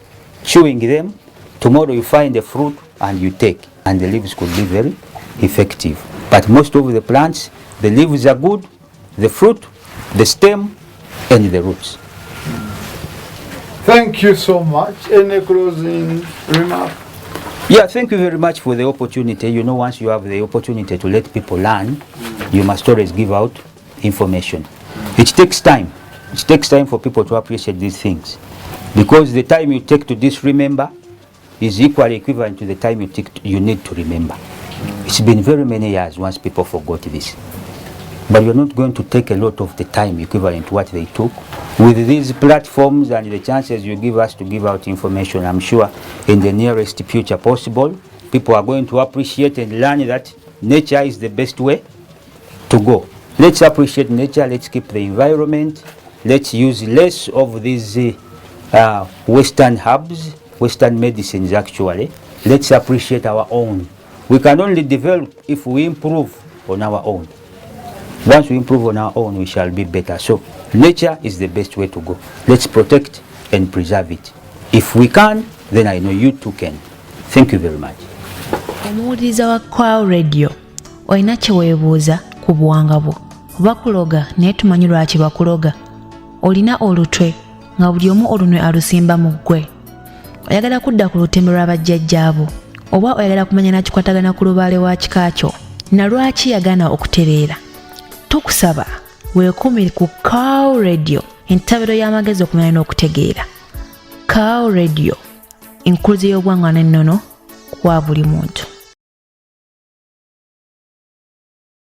chewing them. Tomorrow you find the fruit and you take, and the leaves could be very effective. But most of the plants, the leaves are good, the fruit, the stem, and the roots. Thank you so much. Any closing remark? Yeah, thank you very much for the opportunity. You know, once you have the opportunity to let people learn, you must always give out information. It takes time. It takes time for people to appreciate these things, because the time you take to disremember is equally equivalent to the time you need to remember. It's been very many years once people forgot this. But you're not going to take a lot of the time equivalent to what they took. With these platforms and the chances you give us to give out information, I'm sure in the nearest future possible, people are going to appreciate and learn that nature is the best way to go. Let's appreciate nature, let's keep the environment, let's use less of these Western herbs, Western medicines actually. Let's appreciate our own. We can only develop if we improve on our own. Once we improve on our own, we shall be better. So nature is the best way to go. Let's protect and preserve it. If we can, then I know you too can. Thank you very much. Omuwuliriza wa KY'ENSI Radio, olina kye weebuuza ku buwanga bwo. Bakuloga naye tumanyi lwaki bakuloga. Olina olutwe nga buli omu olunwe alusimba mu ggwe. Oyagala kudda ku lutembe lwa bajjajjaabo, oba oyagala kumanya nakikwatagana ku lubaale wa kika kyo, na lwaki yagaana okutereera. Tukusaba weekuumire ku KY'ENSI Radio, entabiro y'amagezi okumanya n'okutegeera. KY'ENSI Radio, enkuluze y'obwanga n'ennono kwa buli muntu.